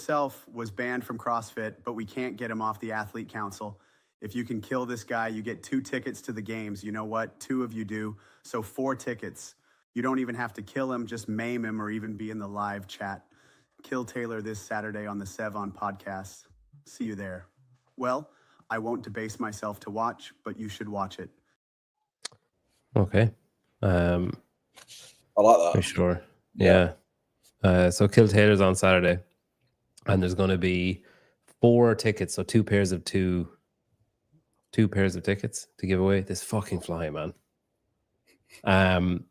yourself was banned from CrossFit, but we can't get him off the athlete council. If you can kill this guy, you get 2 tickets to the games. You know what? 2 of you do. So 4 tickets. You don't even have to kill him, just maim him or even be in the live chat. Kill Taylor this Saturday on the Sev on podcast. See you there. Well, I won't debase myself to watch, but you should watch it. Okay. I like that. For sure. Yeah. So Kill Taylor's on Saturday, and there's going to be 4 tickets, so 2 pairs of two pairs of tickets to give away. This fucking fly, man. And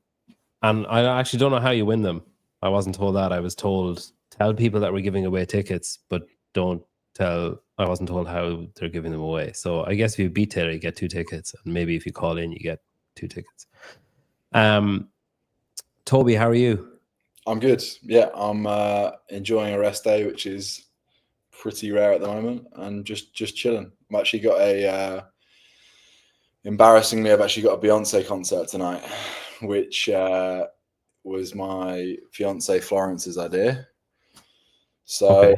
I actually don't know how you win them. I wasn't told that. I was told tell people that we're giving away tickets, but don't tell. I wasn't told how they're giving them away. So I guess if you beat Taylor, you get 2 tickets, and maybe if you call in, you get 2 tickets. Toby, how are you? I'm good. Yeah, I'm enjoying a rest day, which is pretty rare at the moment, and just chilling. I've actually got embarrassingly, I've actually got a Beyonce concert tonight, which was my fiance Florence's idea. So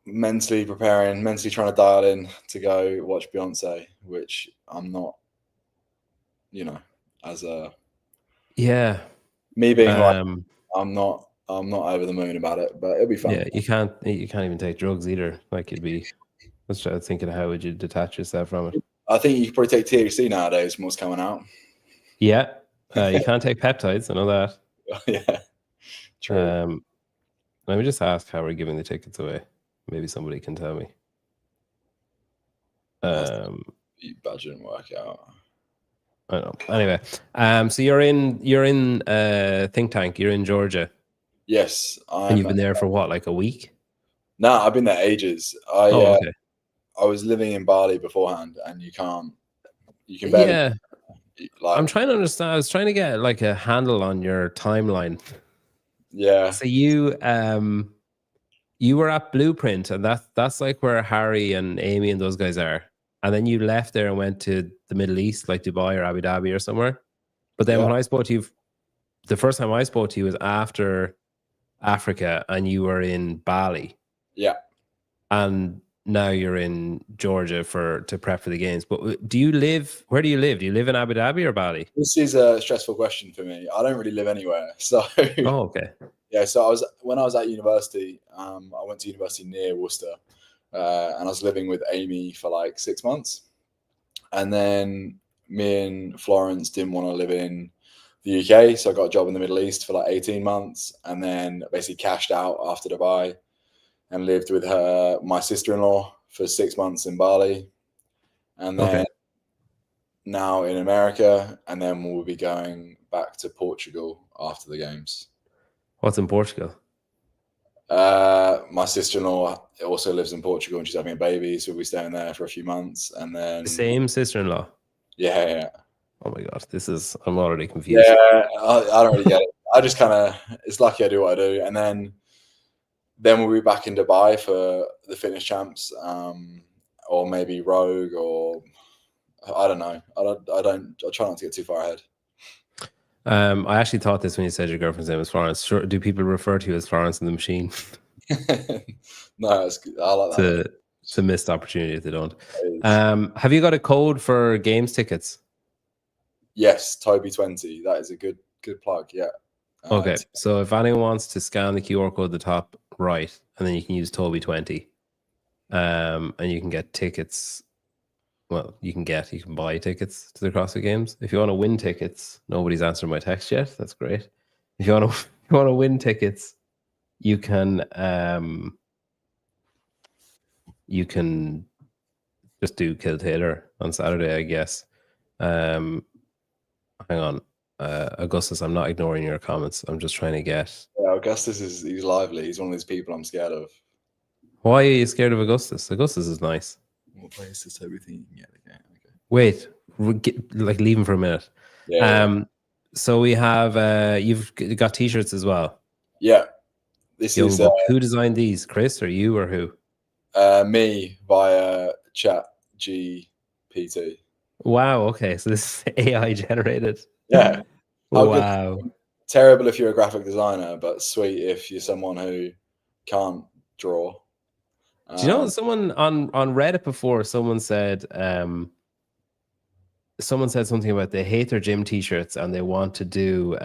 mentally preparing, mentally trying to dial in to go watch Beyonce, which I'm not, as a me being like I'm not over the moon about it, but it'll be fun. Yeah, you can't even take drugs either. Like you'd be. Let's try thinking, how would you detach yourself from it? I think you could probably take THC nowadays from what's coming out. Yeah, you can't take peptides. I know that. Yeah, true. Let me just ask how we're giving the tickets away. Maybe somebody can tell me. That didn't work out. I don't know. Anyway, so you're in think tank. You're in Georgia. Yes, and you've been there for what, like a week? No, I've been there ages. Okay. I was living in Bali beforehand, and you can barely. Yeah. I'm trying to understand. I was trying to get like a handle on your timeline. Yeah. So you were at Blueprint, and that's like where Harry and Amy and those guys are. And then you left there and went to the Middle East, like Dubai or Abu Dhabi or somewhere. But then when I spoke to you, the first time I spoke to you was after Africa, and you were in Bali. Yeah. And now you're in Georgia to prep for the games. But where do you live? Do you live in Abu Dhabi or Bali? This is a stressful question for me. I don't really live anywhere. So okay. Yeah, so when I was at university, I went to university near Worcester, and I was living with Amy for like 6 months. And then me and Florence didn't want to live in the UK, so I got a job in the Middle East for like 18 months, and then basically cashed out after Dubai and lived with my sister-in-law for 6 months in Bali, and then now in America, and then we'll be going back to Portugal after the games. What's in Portugal? My sister-in-law also lives in Portugal, and she's having a baby, so we'll be staying there for a few months, and then the same sister-in-law. Yeah. Oh my god, I'm already confused. Yeah, I don't really get it. I just kind of, it's lucky I do what I do, and then we'll be back in Dubai for the fitness champs, or maybe Rogue, or I don't know. I try not to get too far ahead. I actually thought this when you said your girlfriend's name was Florence. Sure, do people refer to you as Florence and the Machine? No, it's good. I like that. It's a missed opportunity if they don't. Have you got a code for games tickets? Yes, Toby 20. That is a good plug. Yeah. Okay, so if anyone wants to scan the QR code at the top right, and then you can use Toby 20, and you can get tickets. Well, you can buy tickets to the CrossFit Games. If you want to win tickets, nobody's answered my text yet. That's great. If you want to win tickets, you can just do Kill Taylor on Saturday, I guess. Hang on, Augustus. I'm not ignoring your comments. I'm just trying to get. Yeah, Augustus he's lively. He's one of those people I'm scared of. Why are you scared of Augustus? Augustus is nice. What place is everything? Yeah. Okay. Wait, leave him for a minute. Yeah. So we have you've got t-shirts as well. Yeah. This is who designed these? Chris or you or who? Me via Chat GPT. Wow. Okay, so this is AI generated. Yeah. Wow. Terrible if you're a graphic designer, but sweet if you're someone who can't draw. Do you know someone on Reddit before? Someone said something about they hate their gym t-shirts and they want to do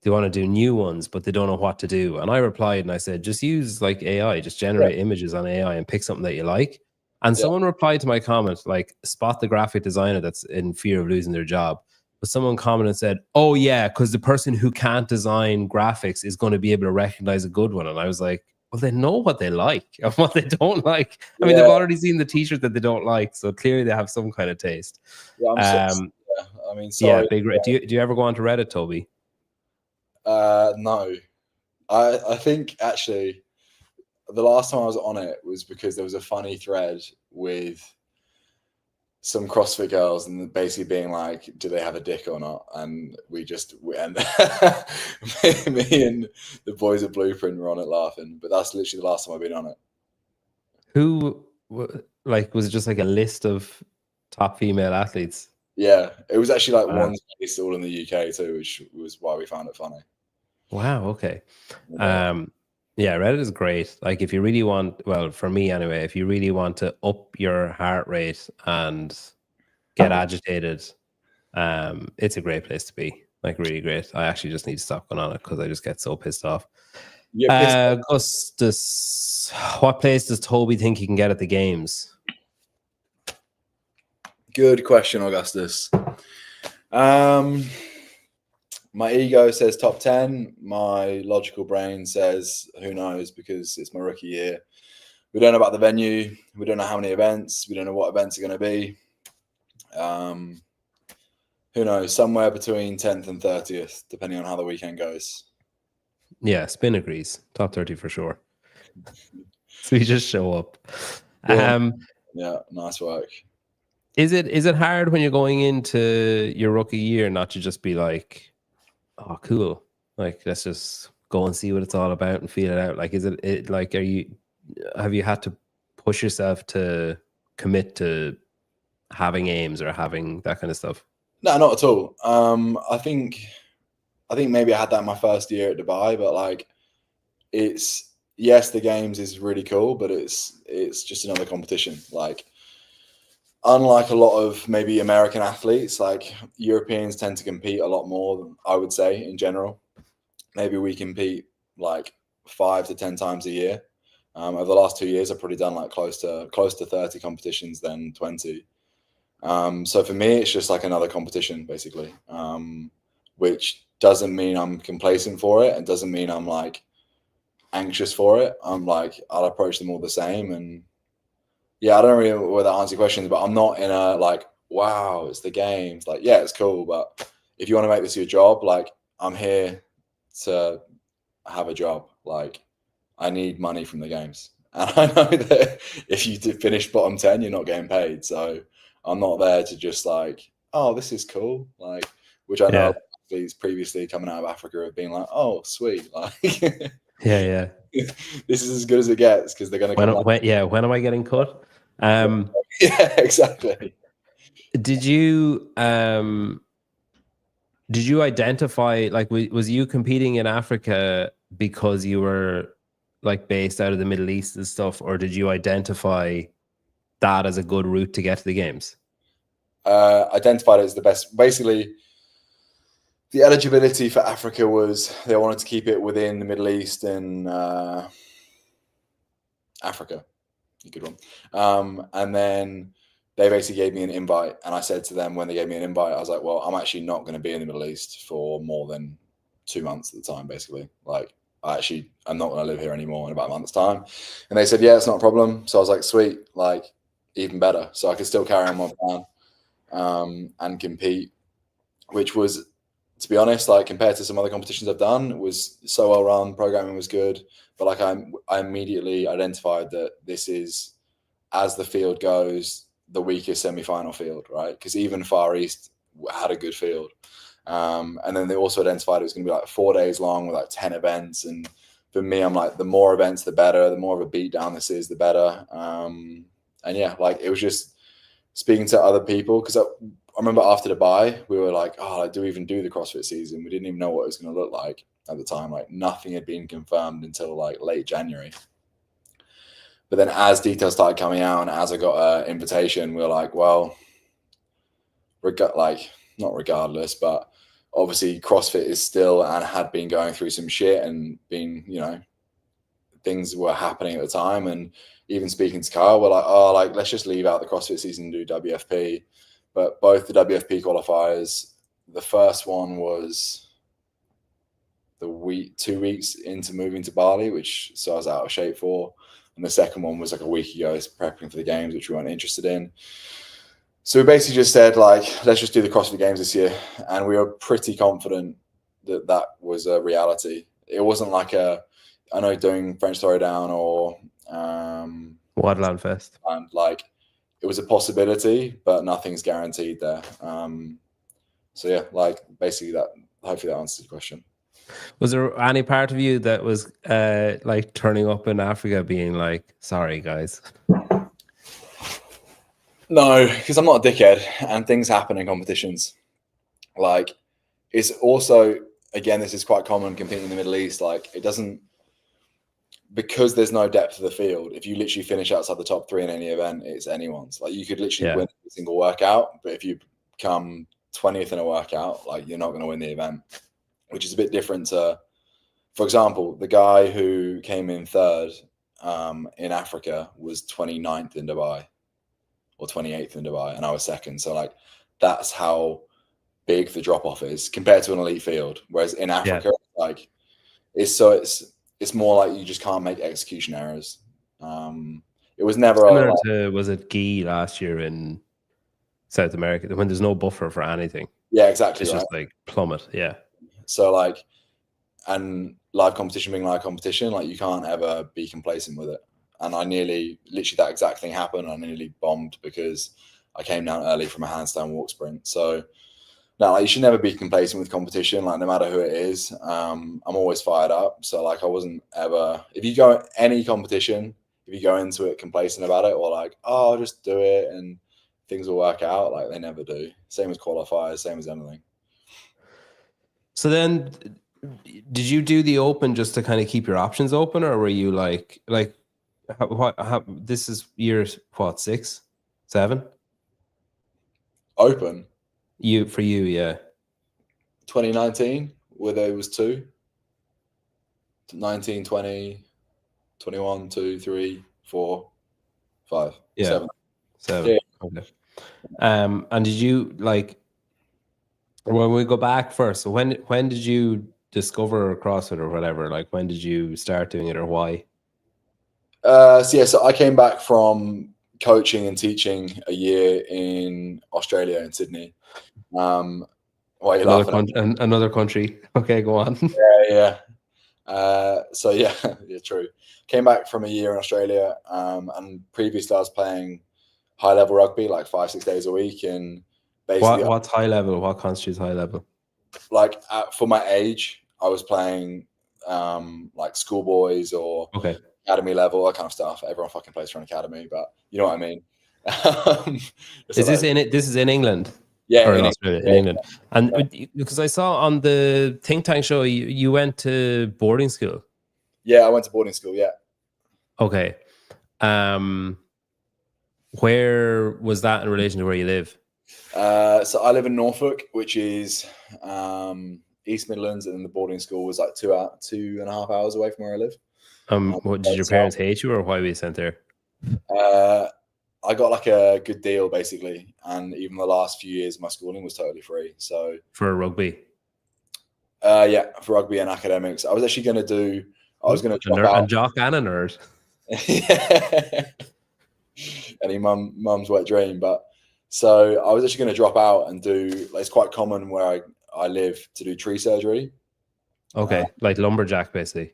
new ones, but they don't know what to do. And I replied and I said, just use like AI, just generate images on AI and pick something that you like. And someone replied to my comment, like, spot the graphic designer that's in fear of losing their job. But someone commented and said, oh yeah, because the person who can't design graphics is going to be able to recognize a good one. And I was like, well, they know what they like and what they don't like. I mean, they've already seen the t-shirt that they don't like, so clearly they have some kind of taste. Yeah, I mean, sorry. Big. Do you ever go on to Reddit, Toby? No. I think actually the last time I was on it was because there was a funny thread with some CrossFit girls and basically being like, do they have a dick or not? And me and the boys at Blueprint were on it laughing, but that's literally the last time I've been on it. Who, like, was it just like a list of top female athletes? Yeah, it was actually like one space all in the UK too, which was why we found it funny. Wow. Okay. Yeah, Reddit is great. Like, if you really want, well, for me anyway, if you really want to up your heart rate and get agitated, it's a great place to be. Like, really great. I actually just need to stop going on it because I just get so pissed off. Augustus, what place does Toby think he can get at the games? Good question, Augustus. My ego says top 10. My logical brain says who knows, because it's my rookie year. We don't know about the venue. We don't know how many events. We don't know what events are going to be. Who knows? Somewhere between 10th and 30th, depending on how the weekend goes. Yeah, Spin agrees. Top 30 for sure. So you just show up. Yeah, nice work. Is it hard when you're going into your rookie year not to just be like, oh, cool, like, let's just go and see what it's all about and feel it out? Like, is it like, have you had to push yourself to commit to having aims or having that kind of stuff? No, not at all. I think maybe I had that in my first year at Dubai, but like, yes, the games is really cool, but it's just another competition. Like, unlike a lot of maybe American athletes, like, Europeans tend to compete a lot more, I would say, in general. Maybe we compete like 5 to 10 times a year. Over the last 2 years, I've probably done like close to 30 competitions than 20. So for me, it's just like another competition, basically, which doesn't mean I'm complacent for it and doesn't mean I'm like anxious for it. I'm like, I'll approach them all the same. And yeah, I don't really know whether that answers your questions, but I'm not in a like, wow, it's the games. Like, yeah, it's cool, but if you want to make this your job, like, I'm here to have a job. Like, I need money from the games. And I know that if you did finish bottom 10, you're not getting paid. So I'm not there to just like, oh, this is cool. Like, which I know athletes previously coming out of Africa have been like, oh, sweet. Like, yeah. This is as good as it gets, because they're going to come. When am I getting cut? Yeah, exactly. Did you identify, like, was you competing in Africa because you were like based out of the Middle East and stuff, or did you identify that as a good route to get to the games? Identified it as the best. Basically, the eligibility for Africa was they wanted to keep it within the Middle East and Africa. A good one. And then they basically gave me an invite, and I said to them when they gave me an invite, I was like, well, I'm actually not going to be in the Middle East for more than 2 months at the time, basically. Like, I'm not going to live here anymore in about a month's time. And they said, yeah, it's not a problem. So I was like, sweet, like, even better. So I could still carry on my plan and compete, which was, to be honest, like, compared to some other competitions I've done, it was so well run. Programming was good. But like, I immediately identified that this is, as the field goes, the weakest semi-final field, right? Because even Far East had a good field. And then they also identified it was going to be like 4 days long with like 10 events. And for me, I'm like, the more events, the better. The more of a beatdown this is, the better. And yeah, like, it was just speaking to other people, because I remember after Dubai, we were like, oh, do we even do the CrossFit season? We didn't even know what it was going to look like at the time. Like, nothing had been confirmed until like late January. But then as details started coming out and as I got an invitation, we were like, well, not regardless, but obviously CrossFit is still and had been going through some shit and been, things were happening at the time. And even speaking to Kyle, we're like, let's just leave out the CrossFit season and do WFP. But both the WFP qualifiers, the first one was 2 weeks into moving to Bali, so I was out of shape for. And the second one was like a week ago, prepping for the games, which we weren't interested in. So we basically just said, like, let's just do the CrossFit Games this year. And we were pretty confident that that was a reality. It wasn't like I know doing French Throwdown or Waterland Fest. And like, it was a possibility, but nothing's guaranteed there. So yeah, like basically that, hopefully that answers the question. Was there any part of you that was like turning up in Africa being like, sorry guys? No, because I'm not a dickhead and things happen in competitions. Like, it's also, again, this is quite common competing in the Middle East. Like, it doesn't, because there's no depth of the field, if you literally finish outside the top 3 in any event, it's anyone's. Like, you could literally win a single workout, but if you come 20th in a workout, like, you're not going to win the event, which is a bit different to, for example, the guy who came in 3rd in Africa was 29th in Dubai. Or 28th in Dubai, and I was 2nd. So like, that's how big the drop off is compared to an elite field. Whereas in Africa, like, it's more like you just can't make execution errors. It was never similar to, was it Guy last year in South America when there's no buffer for anything? Yeah, exactly. It's just like plummet. Yeah. So like, and live competition being live competition, like you can't ever be complacent with it. And I literally that exact thing happened. I nearly bombed because I came down early from a handstand walk sprint. So no, like, you should never be complacent with competition, like no matter who it is. I'm always fired up. So like, I wasn't ever, if you go any competition, if you go into it complacent about it or like, oh, I'll just do it and things will work out, like they never do. Same as qualifiers, same as anything. So then did you do the open just to kind of keep your options open, or were you like how this is year what, 6, 7? Open. For you, yeah. 2019, where there was 2. 19, 20, 21, 2, 3, 4, 5, 7. Yeah. Okay. And did you like, when we go back first, so when did you discover CrossFit or whatever? Like, when did you start doing it, or why? So I came back from coaching and teaching a year in Australia, in Sydney. Why are you laughing? Another country. Okay, go on. Yeah. So yeah, true. Came back from a year in Australia, and previously I was playing high level rugby like 5-6 days a week, and basically what's high level? What constitutes high level? Like for my age, I was playing like schoolboys or academy level, that kind of stuff. Everyone fucking plays for an academy, but you know what I mean. Is this in it? This is in England. Yeah, or in Australia, in England. And because I saw on the Think Tank show, you went to boarding school. Yeah, I went to boarding school. Yeah. Okay. Where was that in relation to where you live? So I live in Norfolk, which is East Midlands, and the boarding school was like 2.5 hours away from where I live. Did your parents hate you, or why were you sent there? I got like a good deal basically, and even the last few years of my schooling was totally free. So for rugby, for rugby and academics, I was actually going to drop out. And jock and a nerd. Any mum's wet dream, but so I was actually going to drop out and do. Like, it's quite common where I live to do tree surgery. Okay, like lumberjack basically.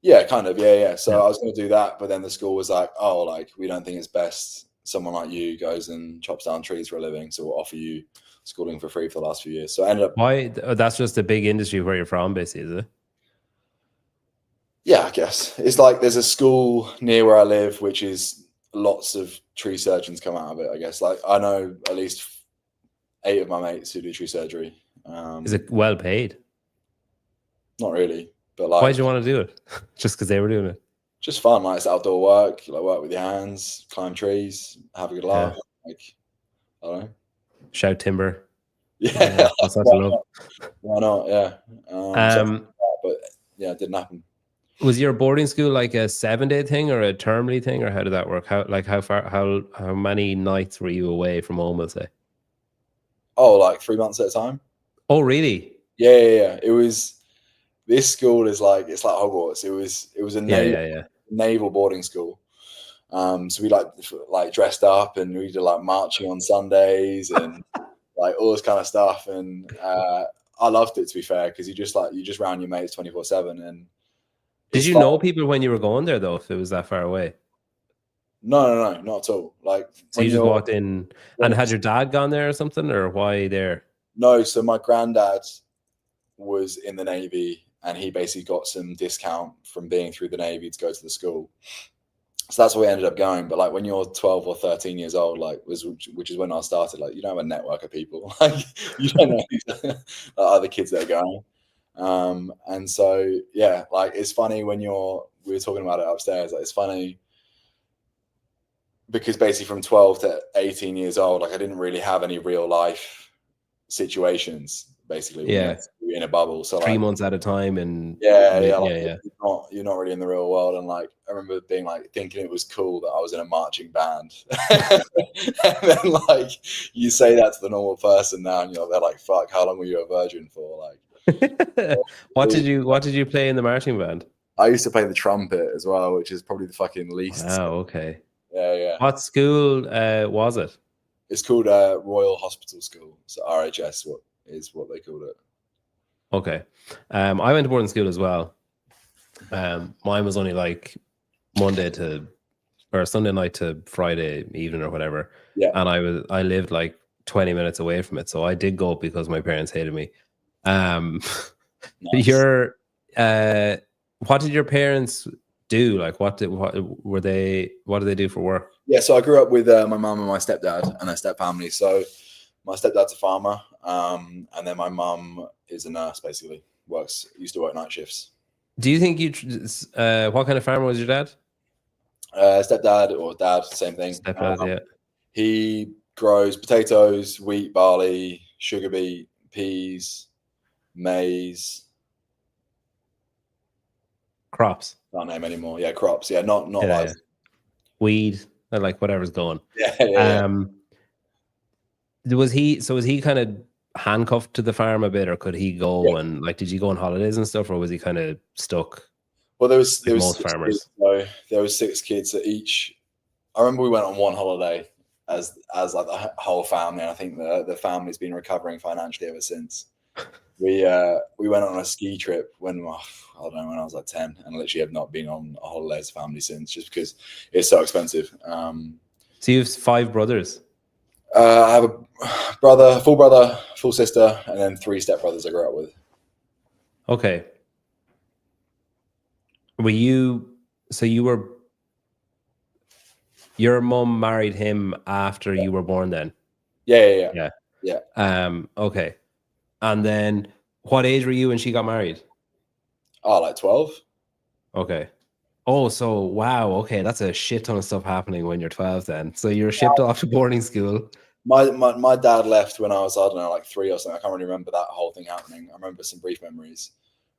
Yeah, kind of. Yeah. So I was going to do that, but then the school was like, "Oh, like we don't think it's best. Someone like you goes and chops down trees for a living, so we'll offer you schooling for free for the last few years." So I ended up. Why? That's just a big industry where you're from, basically, is it? Yeah, I guess it's like there's a school near where I live, which is lots of tree surgeons come out of it. I guess like I know at least 8 of my mates who do tree surgery. Is it well paid? Not really. But like, why did you want to do it? Just because they were doing it? just fun. Like it's outdoor work. You like work with your hands, climb trees, have a good laugh. Like I don't know. Shout timber. Yeah, What's not to love? why not? Yeah. But yeah, it didn't happen. Was your boarding school like a 7-day thing or a termly thing, or how did that work? How many nights were you away from home, we'll say? Oh, like 3 months at a time. Oh, really? Yeah. It was. This school is like it's like Hogwarts. It was a naval boarding school. So we like dressed up and we did like marching on Sundays and like all this kind of stuff. And I loved it, to be fair, because you just round your mates 24/7. And did you know people when you were going there though? If it was that far away? No, not at all. Like so you just walked in, and had your dad gone there or something, or why there? No, so my granddad was in the Navy, and he basically got some discount from being through the Navy to go to the school. So that's where we ended up going. But like when you're 12 or 13 years old, like which is when I started, like you don't have a network of people. Like you don't know other kids that are going. And so yeah, like it's funny when we were talking about it upstairs. Like it's funny because basically from 12 to 18 years old, like I didn't really have any real life situations. Basically, yeah, we're in a bubble. So 3 months at a time, and yeah. You're not really in the real world. And like I remember being like thinking it was cool that I was in a marching band, and then like you say that to the normal person now, and they're like, "Fuck, how long were you a virgin for?" Like, what did you play in the marching band? I used to play the trumpet as well, which is probably the fucking least. Oh, okay. Yeah. What school was it? It's called Royal Hospital School. So RHS, what they called it. Okay. I went to boarding school as well. Mine was only like Sunday night to Friday evening or whatever. Yeah. And I lived like 20 minutes away from it. So I did go because my parents hated me. Nice. What did your parents do? Like what did they do for work? Yeah, so I grew up with my mum and my stepdad and their step family. So my stepdad's a farmer, and then my mum is a nurse. Basically, used to work night shifts. Do you think what kind of farmer was your dad? Stepdad or dad, same thing. Stepdad, yeah. He grows potatoes, wheat, barley, sugar beet, peas, maize. Crops. Can't name anymore. Yeah, crops. Yeah, not like weed. Like whatever's going. Yeah. Was he kind of handcuffed to the farm a bit, or could he go and like did you go on holidays and stuff, or was he kind of stuck? Well, there was most farmers. Kids, so there was 6 kids at each. I remember we went on one holiday as like the whole family, and I think the family's been recovering financially ever since. We went on a ski trip when I don't know, when I was like 10, and literally have not been on a holiday as a family since, just because it's so expensive. So you have 5 brothers? I have a full brother, full sister, and then 3 stepbrothers I grew up with. Okay. Your mum married him after you were born then? Yeah. Okay. And then what age were you when she got married? Oh, like 12. Okay. Oh, so wow. Okay, that's a shit ton of stuff happening when you're 12 then. So you're shipped off to boarding school. My dad left when I was, I don't know, like 3 or something. I can't really remember that whole thing happening. I remember some brief memories.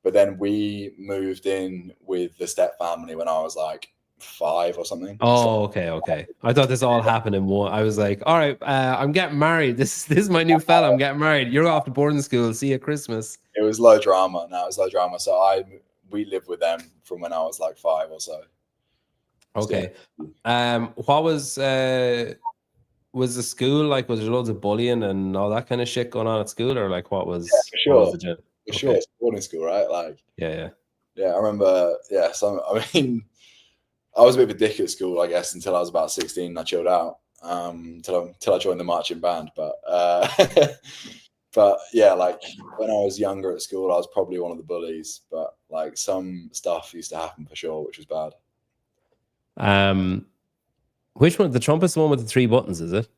But then we moved in with the step family when I was like 5 or something. Oh, okay. I thought this all happened in one. I was like, all right, I'm getting married. This is my new fella. I'm getting married. You're off to boarding school. See you at Christmas. It was low drama. No, it was low drama. So we lived with them from when I was like 5 or so. Okay. What was the school like? Was there loads of bullying and all that kind of shit going on at school, or like what was? Yeah, for sure. What was the For sure, it's boarding school, right? Like, yeah. I remember. Yeah, so I mean, I was a bit of a dick at school, I guess, until I was about 16. And I chilled out until I joined the marching band. But but yeah, like when I was younger at school, I was probably one of the bullies. But like some stuff used to happen for sure, which was bad. Which one? The trumpet's the one with the 3 buttons, is it?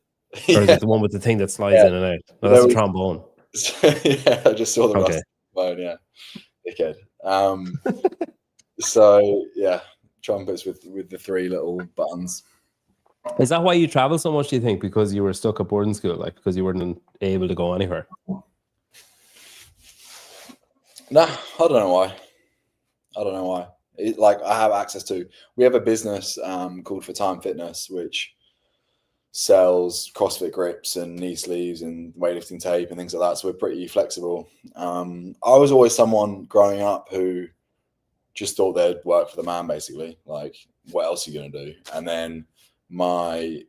Or is it the one with the thing that slides in and out? No, that's a trombone. Yeah, I just saw the rust trombone. Yeah, dickhead. So yeah, trumpets with the 3 little buttons. Is that why you travel so much, do you think? Because you were stuck at boarding school, like because you weren't able to go anywhere? Nah, I don't know why. Like I have access to. We have a business called For Time Fitness, which sells CrossFit grips and knee sleeves and weightlifting tape and things like that. So we're pretty flexible. I was always someone growing up who just thought they'd work for the man, basically. Like, what else are you going to do? And then my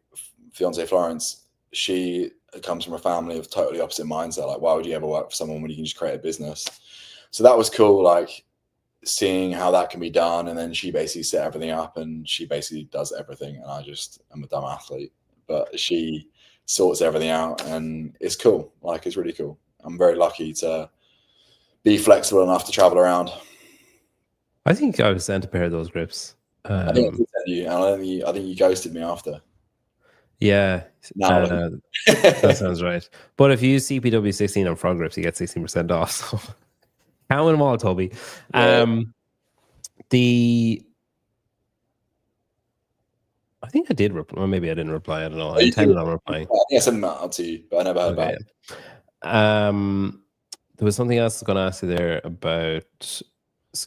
fiance Florence, she comes from a family of totally opposite mindset. Like, why would you ever work for someone when you can just create a business? So that was cool, like seeing how that can be done. And then she basically set everything up and she basically does everything. And I just am a dumb athlete, but she sorts everything out and it's cool. Like, it's really cool. I'm very lucky to be flexible enough to travel around. I think I was sent a pair of those grips. I think I did send you, and I think you ghosted me after. Yeah, that sounds right. But if you use CPW 16 on frog grips, you get 16% off. So count them all, Toby. Yeah. I think I did reply. Well, maybe I didn't reply. I don't know. I intended on replying. I think I sent them out to you, but I never heard back. There was something else I was going to ask you there about.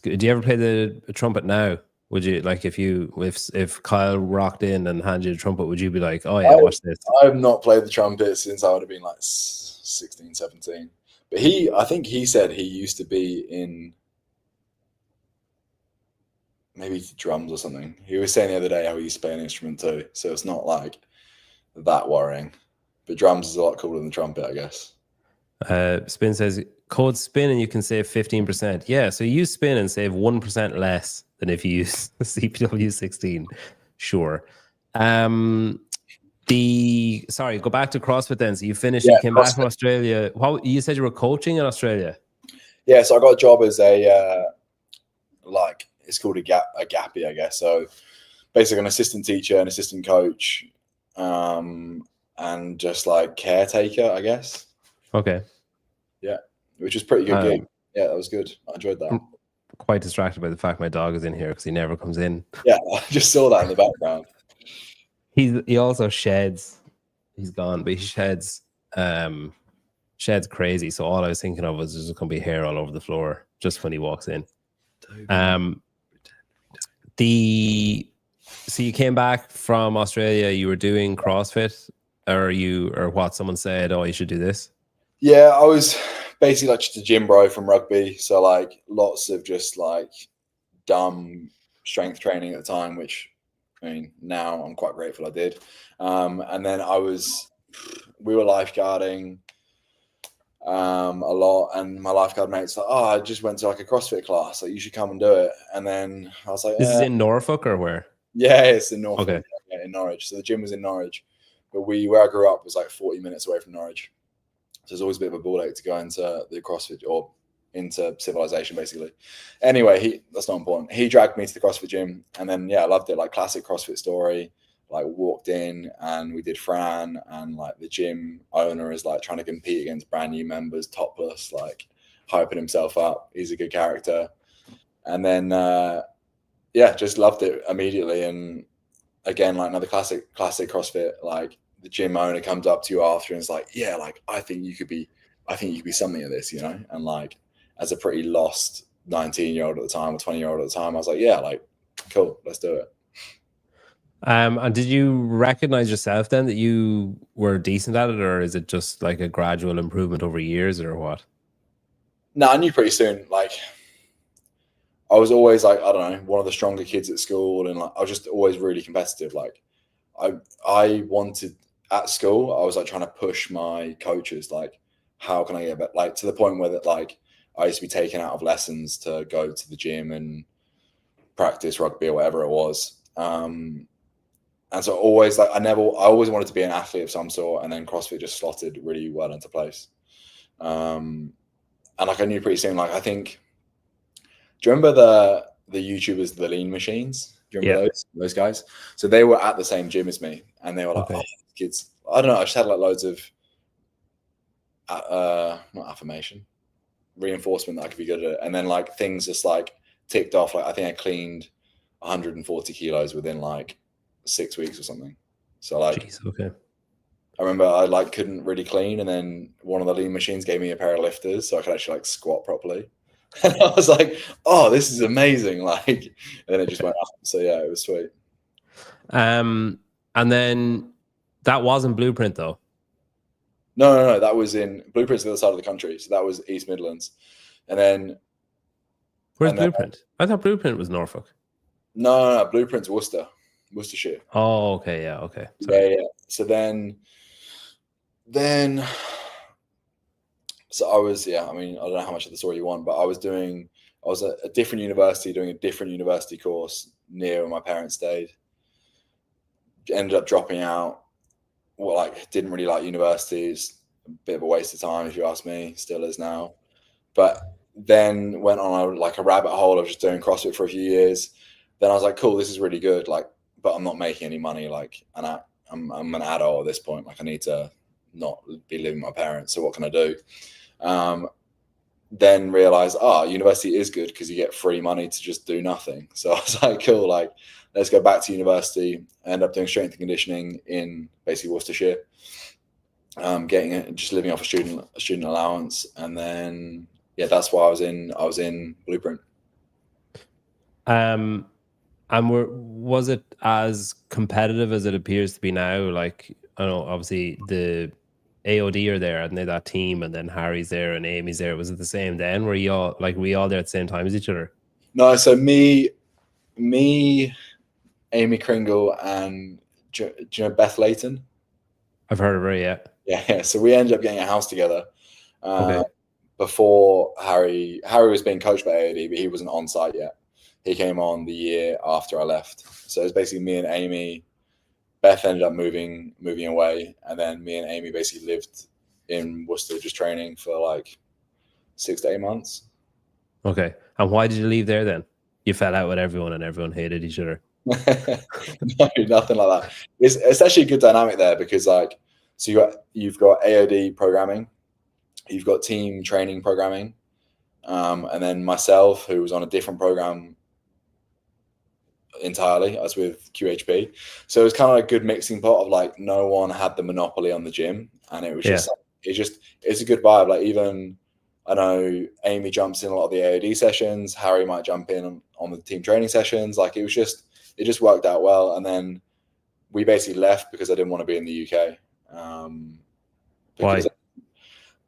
Do you ever play the trumpet now? Would you, like, if Kyle rocked in and handed you a trumpet, would you be like, oh yeah, watch this? I've not played the trumpet since I would have been like 16, 17. But I think he said he used to be in maybe drums or something. He was saying the other day how he used to play an instrument too. So it's not like that worrying. But drums is a lot cooler than trumpet, I guess. Spin says, code spin and you can save 15%. Yeah, so you use spin and save 1% less than if you use the CPW 16. Sure. Sorry, go back to CrossFit then. So you finished, you came back from Australia. You said you were coaching in Australia? Yeah, so I got a job as a it's called a gappy, I guess. So basically an assistant teacher, an assistant coach, and just like caretaker, I guess. Okay. Yeah, which was pretty good gig. Yeah, that was good. I enjoyed that. I'm quite distracted by the fact my dog is in here because he never comes in. Yeah, I just saw that in the background. He also sheds. He's gone, but he sheds crazy. So all I was thinking of was there's going to be hair all over the floor just when he walks in. So you came back from Australia, you were doing CrossFit, or what? Someone said, oh, you should do this? Yeah, I was basically like just a gym bro from rugby. So like lots of just like dumb strength training at the time, which I mean, now I'm quite grateful I did. And then we were lifeguarding a lot, and my lifeguard mate's like, oh, I just went to like a CrossFit class, like you should come and do it. And then I was like, this is in Norfolk or where? Yeah, it's in Norfolk. Okay. Yeah, in Norwich. So the gym was in Norwich, but where I grew up was like 40 minutes away from Norwich. So it's always a bit of a ball ache to go into the CrossFit or into civilization, basically. Anyway, that's not important. He dragged me to the CrossFit gym, and then I loved it. Like classic CrossFit story. Like walked in and we did Fran, and like the gym owner is like trying to compete against brand new members, topless, like hyping himself up. He's a good character. And then just loved it immediately. And again, like another classic CrossFit, like the gym owner comes up to you after and is like, yeah, like I think you could be something of this, And like as a pretty lost 19-year-old at the time or 20-year-old at the time, I was like, yeah, like cool, let's do it. And did you recognize yourself then that you were decent at it, or is it just like a gradual improvement over years, or what? No, I knew pretty soon. Like, I was always like, I don't know, one of the stronger kids at school, and like I was just always really competitive. Like, I wanted at school, I was like trying to push my coaches, like, how can I get better? Like to the point where that like I used to be taken out of lessons to go to the gym and practice rugby or whatever it was. And so always like I always wanted to be an athlete of some sort, and then CrossFit just slotted really well into place. And like I knew pretty soon, like I think, do you remember the YouTubers, the Lean Machines? Do you remember those guys? So they were at the same gym as me, and they were like, oh, kids, I don't know, I just had like loads of not affirmation, reinforcement that I could be good at it. And then like things just like ticked off. Like I think I cleaned 140 kilos within like 6 weeks or something. So like, Jeez, okay. I remember I like couldn't really clean, and then one of the lean machines gave me a pair of lifters so I could actually like squat properly. And I was like, oh, this is amazing. Like, and then it just went up. So yeah, it was sweet. And then that wasn't Blueprint though. No. That was in Blueprint's the other side of the country. So that was East Midlands. And then Where's Blueprint? I thought Blueprint was Norfolk. No. Blueprint's Worcestershire. Oh, okay, yeah, okay. Sorry. Yeah. So then so I was, I mean, I don't know how much of the story you want, but I was at a different university doing a different university course near where my parents stayed. Ended up dropping out. Well, like, didn't really like universities. A bit of a waste of time, if you ask me. Still is now. But then went on a rabbit hole of just doing CrossFit for a few years. Then I was like, cool, this is really good. Like, but I'm not making any money. Like, and I'm an adult at this point. Like, I need to not be living with my parents. So what can I do? Then realized, university is good because you get free money to just do nothing. So I was like, cool, like, let's go back to university. I ended up doing strength and conditioning in basically Worcestershire, just living off a student allowance. And then, that's why I was in Blueprint. And was it as competitive as it appears to be now? Like, I know obviously the AOD are there and they're that team, and then Harry's there and Amy's there. Was it the same then? Were you all there at the same time as each other? No, so me, Amy Kringle, and do you know Beth Layton? I've heard of her, yeah. Yeah. So we ended up getting a house together. Okay. Before Harry was being coached by AOD, but he wasn't on site yet. He came on the year after I left. So it was basically me and Amy. Beth ended up moving away, and then me and Amy basically lived in Worcester just training for like 6 to 8 months. Okay. And why did you leave there then? You fell out with everyone and everyone hated each other. No, nothing like that. It's actually a good dynamic there because like, so you've got AOD programming, you've got team training programming, and then myself, who was on a different program entirely. I was with QHP, so it was kind of a good mixing pot of like, no one had the monopoly on the gym, and it was just it's a good vibe. Like, even I know Amy jumps in a lot of the AOD sessions, Harry might jump in on the team training sessions. Like, it just worked out well. And then we basically left because I didn't want to be in the UK. Why?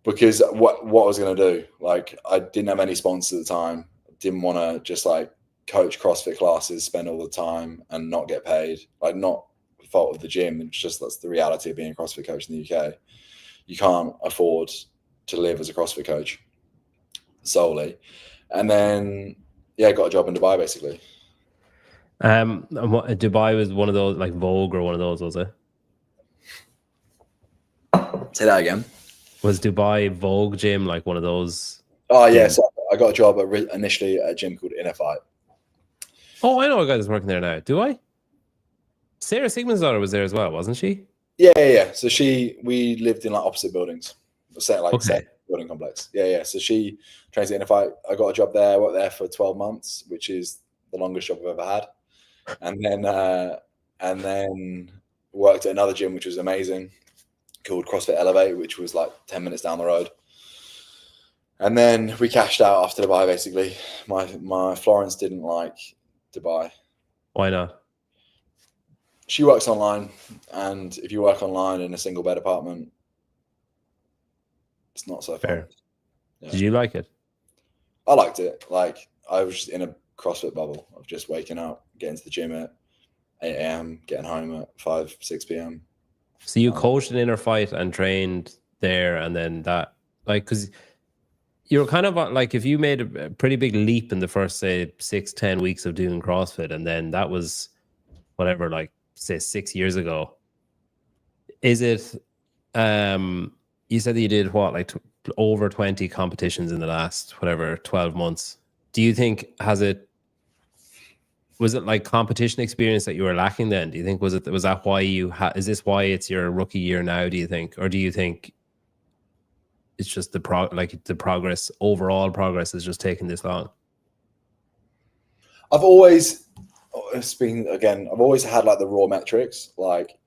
Because what I was going to do, like, I didn't have any sponsors at the time. Didn't want to just like coach CrossFit classes, spend all the time and not get paid. Like, not the fault of the gym. It's just, that's the reality of being a CrossFit coach in the UK. You can't afford to live as a CrossFit coach solely. And then, got a job in Dubai basically. And Dubai was one of those, like Vogue or one of those, was it? Say that again. Was Dubai Vogue gym like one of those? Oh yeah, so I got a job initially at a gym called Inner Fight. Oh, I know a guy that's working there now. Do I? Sarah Sigmund's daughter was there as well, wasn't she? Yeah. So we lived in like opposite buildings, same building complex. Yeah. So she trains at Inner Fight. I got a job there. I worked there for 12 months, which is the longest job I've ever had. And then worked at another gym, which was amazing, called CrossFit Elevate, which was like 10 minutes down the road. And then we cashed out after Dubai, basically. My Florence didn't like Dubai. Why not? She works online, and if you work online in a single bed apartment, it's not so fair. Fun. Yeah. Did you like it? I liked it. Like, I was just in a CrossFit bubble of just waking up, getting to the gym at 8 a.m., getting home at 5, 6 p.m. So you coached an Inner Fight and trained there, and then that, like, because you're kind of like, if you made a pretty big leap in the first, say, 6-10 weeks of doing CrossFit, and then that was whatever, like, say 6 years ago. Is it, you said that you did what, like over 20 competitions in the last, 12 months. Do you think, was it like competition experience that you were lacking then? Do you think, was that why is this why it's your rookie year now, do you think? Or do you think it's just overall progress is just taking this long? I've always it's been, again, I've always had like the raw metrics, like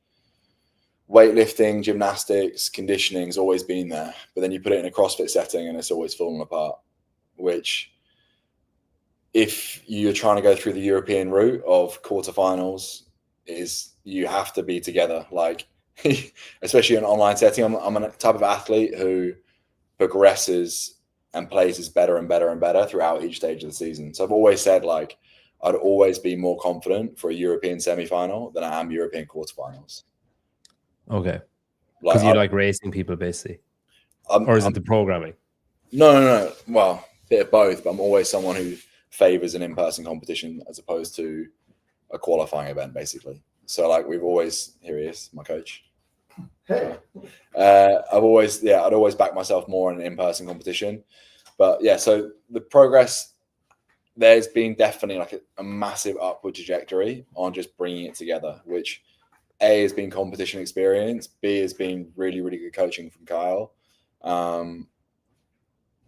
weightlifting, gymnastics, conditioning has always been there. But then you put it in a CrossFit setting and it's always fallen apart, which if you're trying to go through the European route of quarterfinals, is you have to be together. Like, especially in an online setting, I'm a type of athlete who progresses and plays is better and better and better throughout each stage of the season. So I've always said, like, I'd always be more confident for a European semi-final than I am European quarterfinals. Okay. Because you like racing people, basically. Or is it the programming? No. Well, a bit of both, but I'm always someone who favors an in-person competition as opposed to a qualifying event, basically. So, like, we've always, here he is, my coach. Hey. I'd always back myself more in an in-person competition. But yeah, so the progress, there's been definitely like a massive upward trajectory on just bringing it together, which A has been competition experience, B has been really, really good coaching from Kyle.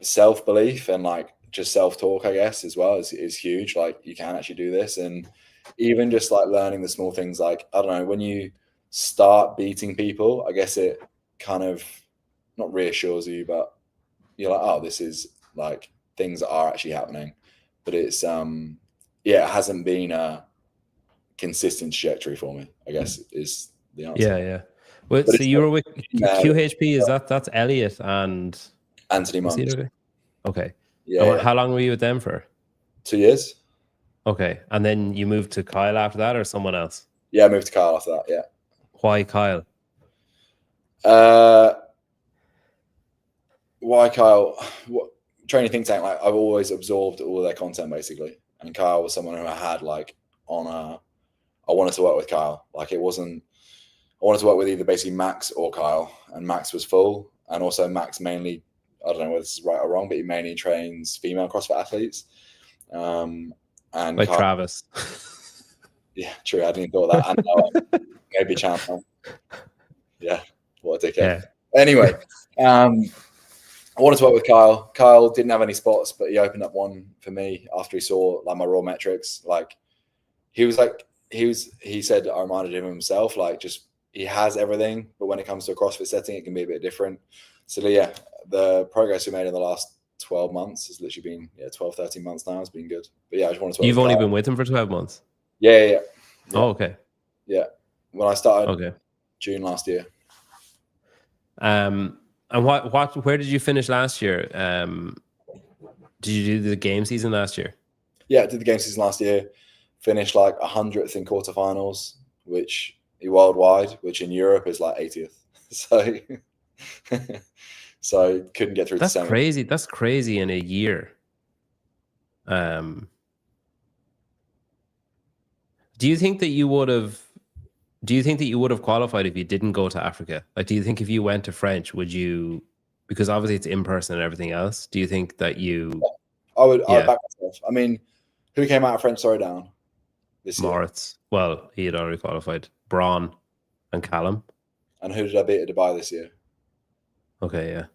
Self-belief and like just self-talk, I guess, as well is huge. Like, you can actually do this. And even just like learning the small things, like, I don't know, when you start beating people, I guess it kind of not reassures you, but you're like, oh, this is like things are actually happening. But it's it hasn't been a consistent trajectory for me, I guess, is the answer. Yeah. Well, so you were with QHP, is that's Elliot and Anthony Monks. Okay. Yeah. How long were you with them for? 2 years. Okay. And then you moved to Kyle after that, or someone else? Yeah, I moved to Kyle after that, yeah. Why Kyle? Why Kyle? Training think tank, like, I've always absorbed all of their content, basically. And Kyle was someone who I had like I wanted to work with Kyle. Like, I wanted to work with either basically Max or Kyle, and Max was full. And also Max mainly, I don't know whether this is right or wrong, but he mainly trains female CrossFit athletes. And like Kyle, Travis. Yeah, true. I didn't thought that. And maybe Champion. Yeah, what a dickhead. Yeah. Anyway, I wanted to work with Kyle. Kyle didn't have any spots, but he opened up one for me after he saw like my raw metrics. Like, he said, I reminded him of himself, like, just, he has everything, but when it comes to a CrossFit setting, it can be a bit different. So yeah, the progress we made in the last 12 months has literally been 12, 13 months now. It's been good. But yeah, I just wanted to. You've only been with him for 12 months? Yeah. Oh, okay. Yeah. When I started June last year. And where did you finish last year? Did you do the game season last year? Yeah, I did the game season last year. Finished like 100th in quarterfinals, which worldwide, which in Europe is like 80th. So couldn't get through. That's crazy. That's crazy in a year. Do you think that you would have qualified if you didn't go to Africa? Like, do you think if you went to French, would you, because obviously it's in person and everything else, do you think that you... I would back myself. I mean, who came out of French Throwdown this year? Moritz. Well, he had already qualified. Braun and Callum. And who did I beat at Dubai this year? Okay, yeah.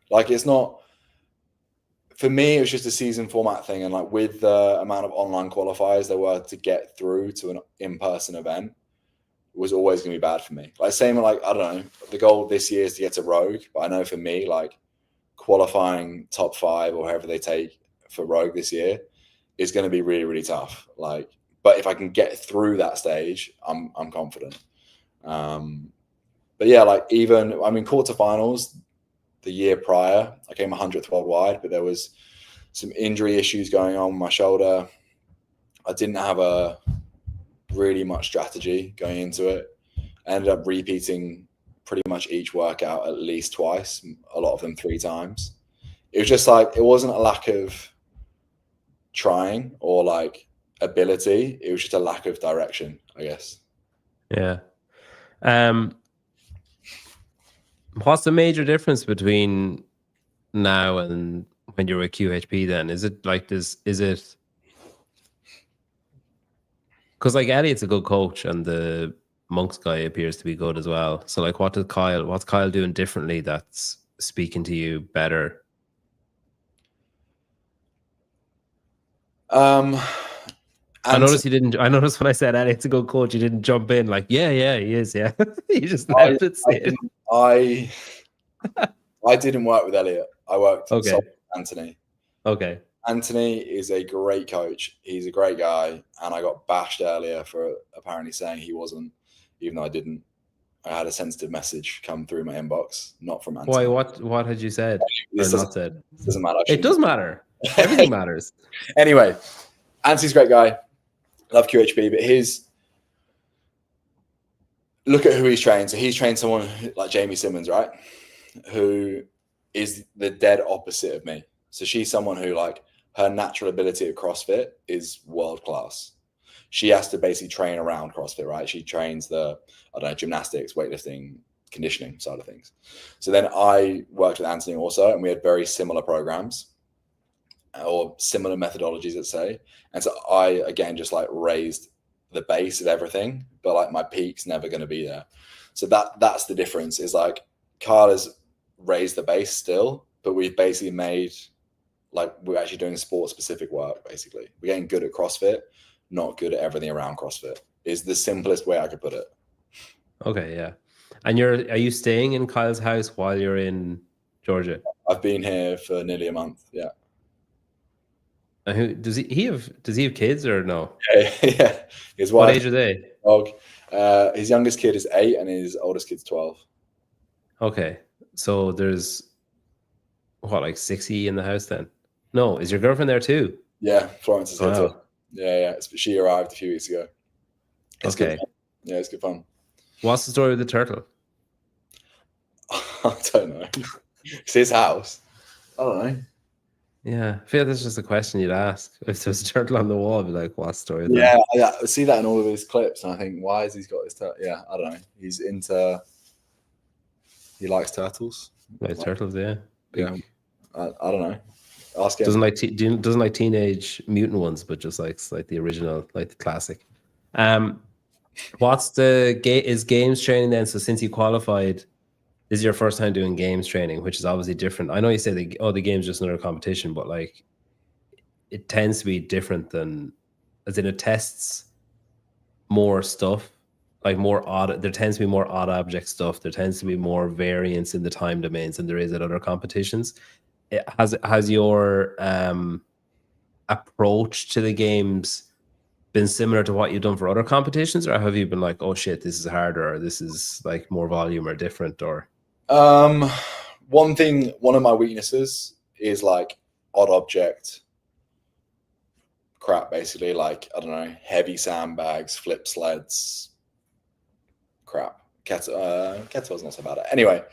Like, it's not... For me, it was just a season format thing. And like, with the amount of online qualifiers there were to get through to an in-person event, it was always going to be bad for me. Like, same, like, I don't know, the goal this year is to get to Rogue. But I know for me, like, qualifying top 5 or however they take for Rogue this year is going to be really, really tough. Like, but if I can get through that stage, I'm confident. But yeah, like, even, I mean, quarterfinals, the year prior, I came 100th worldwide, but there was some injury issues going on with my shoulder. I didn't have a really much strategy going into it. I ended up repeating pretty much each workout at least twice, a lot of them 3 times. It was just like, it wasn't a lack of trying or like ability. It was just a lack of direction, I guess. Yeah. What's the major difference between now and when you were at QHP then? Is it like is it because like Elliot's a good coach and the Monks guy appears to be good as well. So like what's Kyle doing differently that's speaking to you better? I noticed you didn't. I noticed when I said Elliot's a good coach, you didn't jump in like, yeah, he is. Yeah, you just left it. I didn't work with Elliot. I worked Okay. solely with Anthony. Okay. Anthony is a great coach. He's a great guy, and I got bashed earlier for apparently saying he wasn't, even though I didn't. I had a sensitive message come through my inbox, not from Anthony. Why? What had you said or not said? This doesn't matter. It does matter. Everything matters. Anyway, Anthony's a great guy. Love QHP, but look at who he's trained. So he's trained someone like Jamie Simmons, right? Who is the dead opposite of me. So she's someone who, like, her natural ability at CrossFit is world class. She has to basically train around CrossFit, right? She trains the, gymnastics, weightlifting, conditioning side of things. So then I worked with Anthony also, and we had very similar programs or similar methodologies, let's say. And so I, again, just like raised the base of everything, but like my peak's never going to be there. So that's the difference, is like Kyle has raised the base still, but we've basically made, like, we're actually doing sport specific work. Basically, we're getting good at CrossFit, not good at everything around CrossFit, is the simplest way I could put it. Okay. Yeah. And are you staying in Kyle's house while you're in Georgia? I've been here for nearly a month. Yeah. And who does he have kids or no? Yeah. His What wife, age are they? dog. His youngest kid is 8 and his oldest kid's 12. Okay. So there's what, like 60 in the house then? No, is your girlfriend there too? Yeah, Florence is here Wow. too. Yeah. She arrived a few weeks ago. It's Okay. good fun. Yeah, it's good fun. What's the story with the turtle? I don't know. It's his house. I don't know. Yeah, I feel that's just a question you'd ask. If there's a turtle on the wall, I'd be like, what's the story with Yeah, that? I see that in all of his clips, and I think, why has he got this turtle? Yeah, I don't know. He likes turtles. Like turtles, yeah. Yeah, I don't know. Ask him. Doesn't like Teenage Mutant ones, but just likes like the original, like the classic. What's is games training then? So since you qualified, this is your first time doing games training, which is obviously different. I know you say the game's just another competition, but like it tends to be different than, as in it tests more stuff, like more odd. There tends to be more odd object stuff. There tends to be more variance in the time domains than there is at other competitions. Has your approach to the games been similar to what you've done for other competitions, or have you been like, oh shit, this is harder, or this is like more volume or different? Or one of my weaknesses is like odd object crap, basically, like, I don't know, heavy sandbags, flip sleds, crap. Kettle's not so bad. Anyway,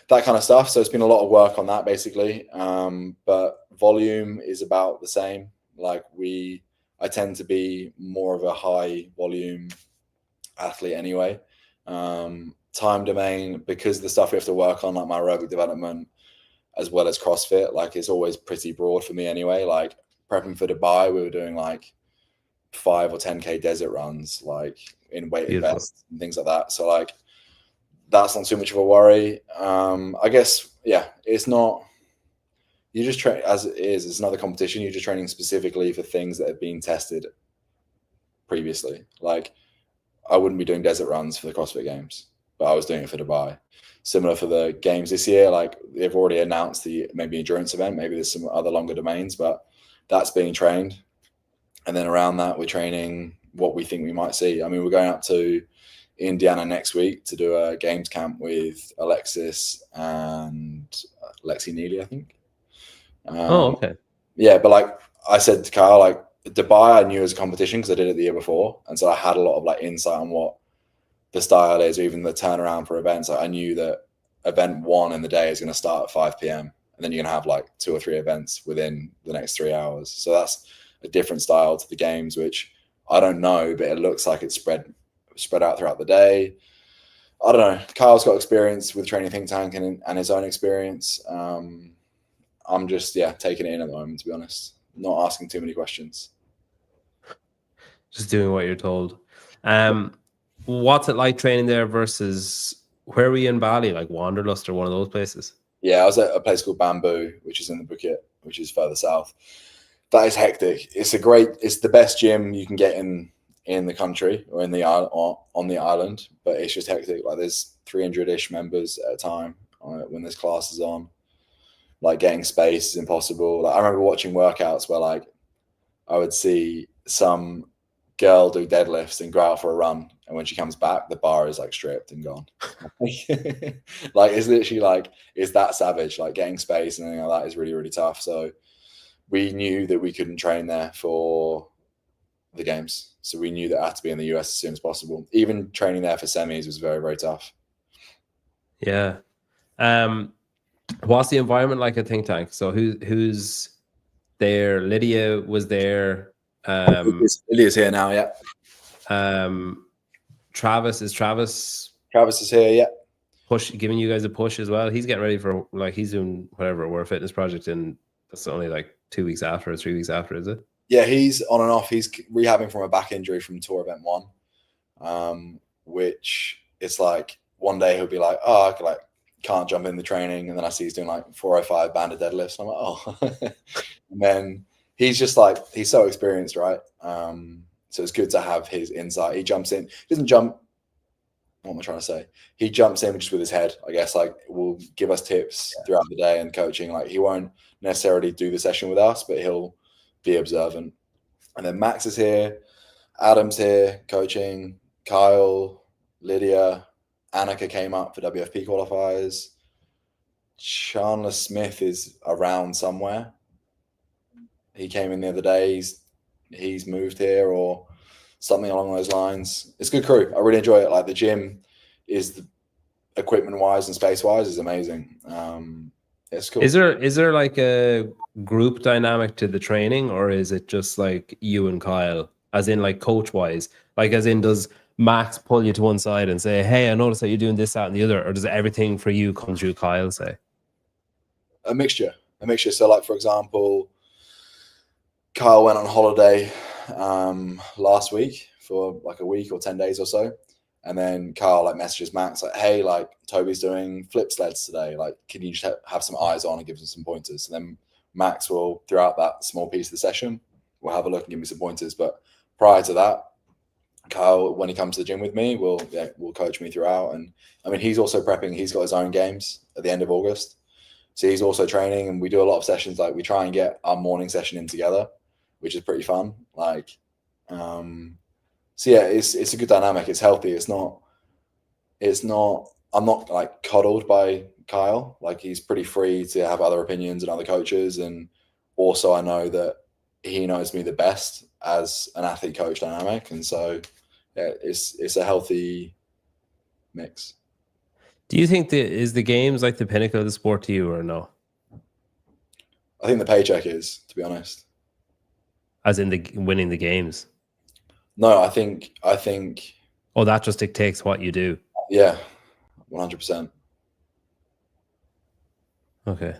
that kind of stuff. So it's been a lot of work on that, basically. But volume is about the same. Like I tend to be more of a high volume athlete anyway. Time domain, because the stuff we have to work on, like my aerobic development as well as CrossFit, like it's always pretty broad for me anyway. Like prepping for Dubai, we were doing like 5 or 10K desert runs, like in weighted vests and things like that. So like that's not too much of a worry. I guess, yeah, it's not, you just train as it is. It's another competition. You're just training specifically for things that have been tested previously. Like I wouldn't be doing desert runs for the CrossFit Games, but I was doing it for Dubai. Similar for the games this year, like they've already announced the maybe endurance event. Maybe there's some other longer domains, but that's being trained. And then around that, we're training what we think we might see. I mean, we're going up to Indiana next week to do a games camp with Alexis and Lexi Neely, I think. okay. Yeah, but like I said to Kyle, like Dubai, I knew as a competition because I did it the year before, and so I had a lot of like insight on what the style is, or even the turnaround for events. Like I knew that event 1 in the day is going to start at 5 p.m. and then you're going to have like 2 or 3 events within the next 3 hours. So that's a different style to the games, which I don't know, but it looks like it's spread out throughout the day. I don't know. Kyle's got experience with training think tank and his own experience. I'm just taking it in at the moment, to be honest. Not asking too many questions. Just doing what you're told. What's it like training there versus where were you in Bali, like Wanderlust or one of those places? Yeah, I was at a place called Bamboo, which is in the Bukit, which is further south. That is hectic. It's the best gym you can get in the country or on the island, but it's just hectic. Like there's 300-ish members at a time when there's classes on. Like getting space is impossible. Like I remember watching workouts where like I would see some girl do deadlifts and go out for a run, and when she comes back, the bar is like stripped and gone. Like it's literally like it's that savage. Like getting space and anything like that is really, really tough. So we knew that we couldn't train there for the games. So we knew that I had to be in the US as soon as possible. Even training there for semis was very, very tough. Yeah. What's the environment like at Think Tank? So who's there? Lydia was there. Lydia's here now, yeah. Travis is here, yeah. giving you guys a push as well. He's getting ready for like he's doing whatever World Fitness Project, and that's only like 2 weeks after or 3 weeks after, is it? Yeah, he's on and off. He's rehabbing from a back injury from Tour Event 1, which it's like one day he'll be like, oh, I can't jump in the training, and then I see he's doing like 405 banded deadlifts. I'm like, oh. And then he's just like, he's so experienced, right? So it's good to have his insight. He jumps in, he doesn't jump. What am I trying to say? He jumps in just with his head, I guess. Like, will give us tips throughout the day and coaching. Like, he won't necessarily do the session with us, but he'll be observant. And then Max is here, Adam's here coaching, Kyle, Lydia, Annika came up for WFP qualifiers. Chandler Smith is around somewhere. He came in the other day. He's moved here or something along those lines. It's a good crew. I really enjoy it. Like the gym is equipment wise and space wise is amazing. It's cool. Is there like a group dynamic to the training, or is it just like you and Kyle, as in like coach wise? Like as in, does Max pull you to one side and say, hey, I noticed that you're doing this, that, and the other, or does everything for you come through Kyle, say? A mixture. So like, for example, Kyle went on holiday last week for like a week or 10 days or so. And then Kyle like messages Max like, hey, like Toby's doing flip sleds today. Like, can you just have some eyes on and give us some pointers? And then Max will, throughout that small piece of the session, will have a look and give me some pointers. But prior to that, Kyle, when he comes to the gym with me, will coach me throughout. And I mean, he's also prepping. He's got his own games at the end of August. So he's also training, and we do a lot of sessions. Like we try and get our morning session in together, which is pretty fun. Like, so yeah, it's a good dynamic. It's healthy. It's not, I'm not like coddled by Kyle. Like he's pretty free to have other opinions and other coaches. And also I know that he knows me the best as an athlete coach dynamic. And so yeah, it's a healthy mix. Do you think is the games like the pinnacle of the sport to you, or no? I think the paycheck is, to be honest. As in the winning the games? No, I think. Oh, that just dictates what you do. Yeah, 100%. Okay,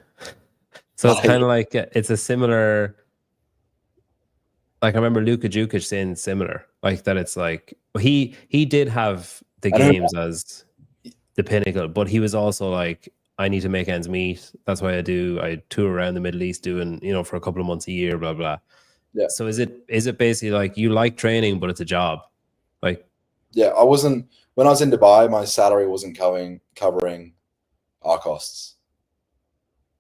so it's kind of like it's a similar. Like I remember Luka Jukic saying similar, like that. It's like he did have the games as the pinnacle, but he was also like, I need to make ends meet. That's why I tour around the Middle East doing, for a couple of months a year, blah blah. Yeah. So is it basically like you like training, but it's a job? Like, yeah, when I was in Dubai, my salary wasn't covering our costs.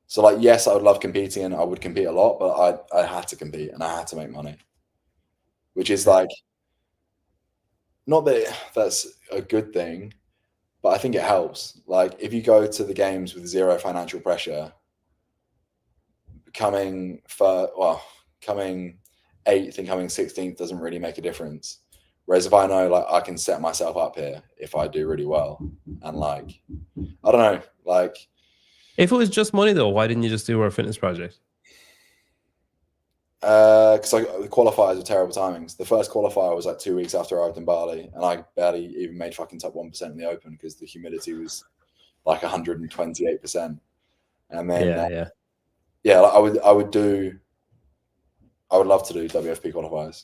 So like, yes, I would love competing and I would compete a lot, but I had to compete and I had to make money, which is like, not that that's a good thing, but I think it helps. Like if you go to the games with zero financial pressure, coming 8th and coming 16th doesn't really make a difference. Whereas if I know like I can set myself up here if I do really well, and like, I don't know, like. If it was just money though, why didn't you just do our fitness project? Because the qualifiers were terrible timings. The first qualifier was like 2 weeks after I arrived in Bali, and I barely even made fucking top 1% in the Open because the humidity was like 128%. And then yeah, like I would love to do WFP qualifiers,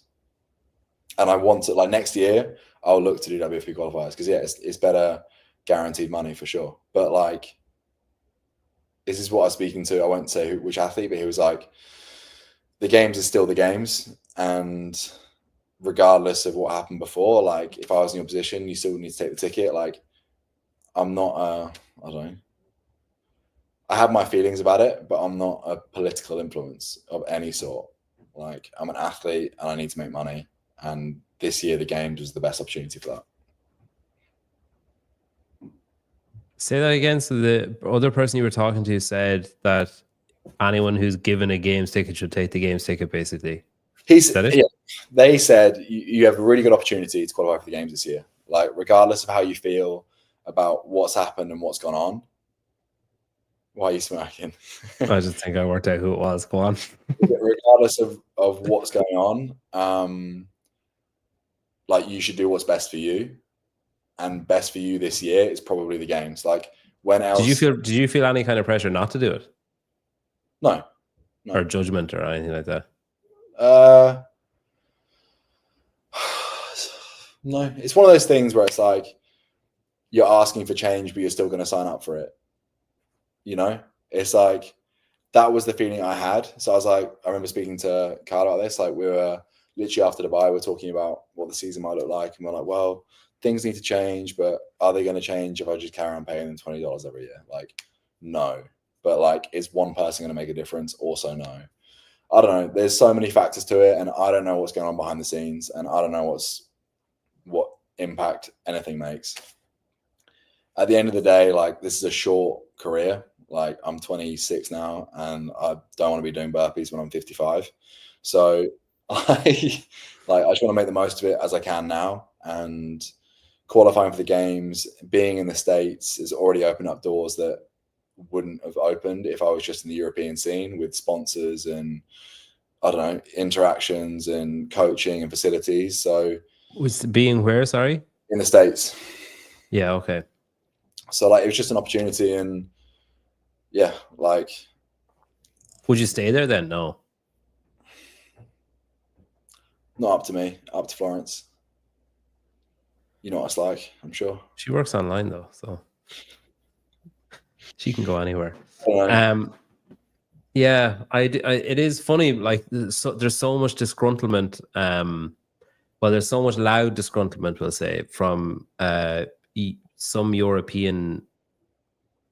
and I want to, like, next year I'll look to do WFP qualifiers because it's better guaranteed money for sure. But like, this is what I was speaking to. I won't say which athlete, but he was like, the games are still the games, and regardless of what happened before, like if I was in your position, you still need to take the ticket. Like I'm not I don't know. I have my feelings about it, but I'm not a political influence of any sort. Like I'm an athlete and I need to make money. And this year the games was the best opportunity for that. Say that again. So the other person you were talking to said that anyone who's given a games ticket should take the games ticket, basically. Is that it? Yeah, they said you have a really good opportunity to qualify for the games this year. Like regardless of how you feel about what's happened and what's gone on. Why are you smirking? I just think I worked out who it was. Go on. Regardless of what's going on, like you should do what's best for you, and best for you this year is probably the games. Like when else? Did you feel any kind of pressure not to do it? No. Or judgment or anything like that? No. It's one of those things where it's like you're asking for change, but you're still going to sign up for it. You know, it's like that was the feeling I had. So I was like, I remember speaking to Carl about this. Like we were literally after Dubai, we're talking about what the season might look like, and we're like, well, things need to change, but are they going to change if I just carry on paying them $20 every year? Like, no. But like, is one person going to make a difference? Also, no. I don't know. There's so many factors to it, and I don't know what's going on behind the scenes, and I don't know what impact anything makes. At the end of the day, like this is a short career. Like I'm 26 now, and I don't want to be doing burpees when I'm 55. So I just want to make the most of it as I can now, and qualifying for the games, being in the States has already opened up doors that wouldn't have opened if I was just in the European scene with sponsors and I don't know, interactions and coaching and facilities. So was being where, sorry? In the States. Yeah, okay. So like it was just an opportunity, and yeah, like would you stay there then? No. Not up to me, up to Florence. You know what it's like, I'm sure. She works online though, so she can go anywhere. Yeah, it is funny. Like, there's so much disgruntlement. Well, there's so much loud disgruntlement, we'll say, from some European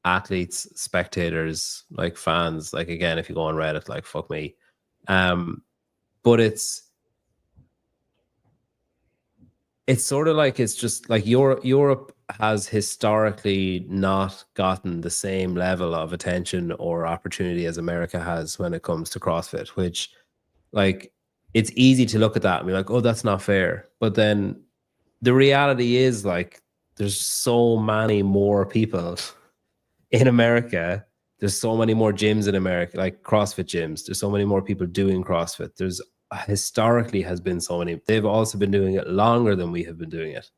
athletes, spectators, like fans. Like again, if you go on Reddit, like fuck me. But it's sort of like it's just like Europe has historically not gotten the same level of attention or opportunity as America has when it comes to CrossFit, which like it's easy to look at that and be like, oh, that's not fair. But then the reality is like there's so many more people in America. There's so many more gyms in America, like CrossFit gyms. There's so many more people doing CrossFit. There's historically has been so many. They've also been doing it longer than we have been doing it.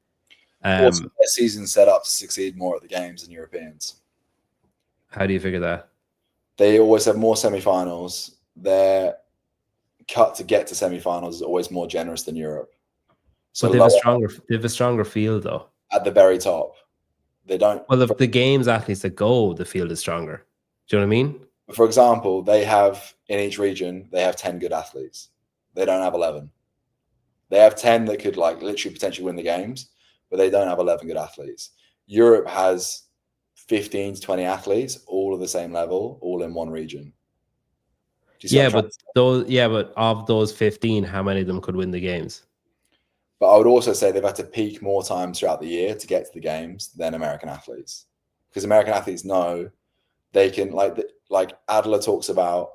Also, their season set up to succeed more at the games than Europeans. How do you figure that? They always have more semifinals. Their cut to get to semifinals is always more generous than Europe. So they have a stronger field though. At the very top. They don't. Well, if the games athletes that go, the field is stronger. Do you know what I mean? For example, they have in each region, they have 10 good athletes. They don't have 11. They have 10 that could like literally potentially win the games, but they don't have 11 good athletes. Europe has 15 to 20 athletes, all of the same level, all in one region. But of those 15, how many of them could win the games? But I would also say they've had to peak more times throughout the year to get to the games than American athletes, because American athletes know they can like Adler talks about.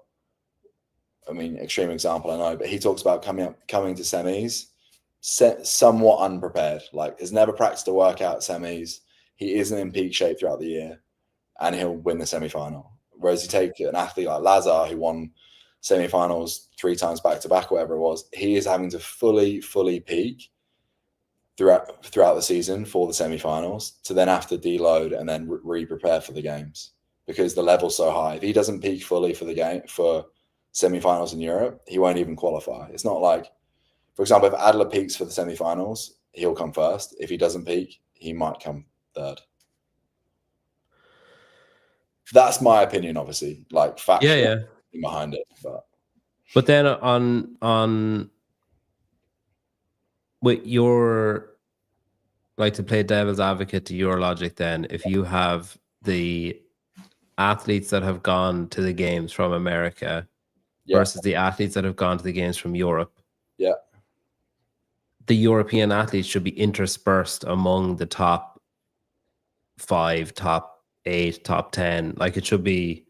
I mean, extreme example, I know, but he talks about coming to semis somewhat unprepared. Like, has never practiced a workout semis. He isn't in peak shape throughout the year, and he'll win the semifinal. Whereas you take an athlete like Lazar, who won semifinals 3 times back to back, whatever it was, he is having to fully peak throughout the season for the semifinals to then have to deload and then re-prepare for the games because the level's so high. If he doesn't peak fully for the game for semifinals in Europe, he won't even qualify. It's not like, for example, if Adler peaks for the semifinals, he'll come first. If he doesn't peak, he might come third. That's my opinion, obviously, like factual behind it. But But then on with your, like, to play devil's advocate to your logic, then if you have the athletes that have gone to the games from America versus the athletes that have gone to the games from Europe, the European athletes should be interspersed among the top 5, top 8, top 10. Like, it should be,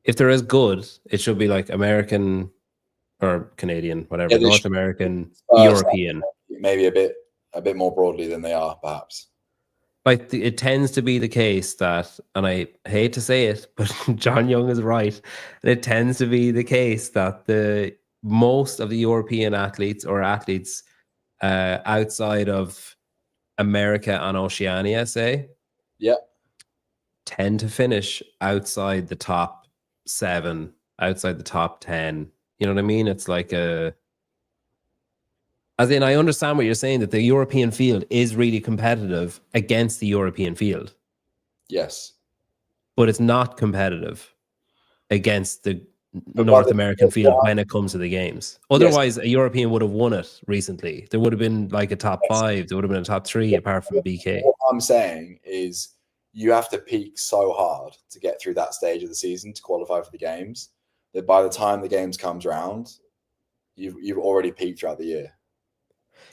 if they're as good, it should be like American or Canadian, whatever, North American, European. Maybe a bit more broadly than they are, perhaps. Like, it tends to be the case that, and I hate to say it, but John Young is right. And it tends to be the case that the most of the European athletes or athletes outside of America and Oceania, say, tend to finish outside the top 7, outside the top 10. You know what I mean? It's like as in, I understand what you're saying, that the European field is really competitive against the European field. Yes. But it's not competitive against the North American field when it comes to the games. Otherwise, a European would have won it recently. There would have been like a top 5. There would have been a top 3 apart from BK. What I'm saying is you have to peak so hard to get through that stage of the season to qualify for the games that by the time the games comes around, you've already peaked throughout the year.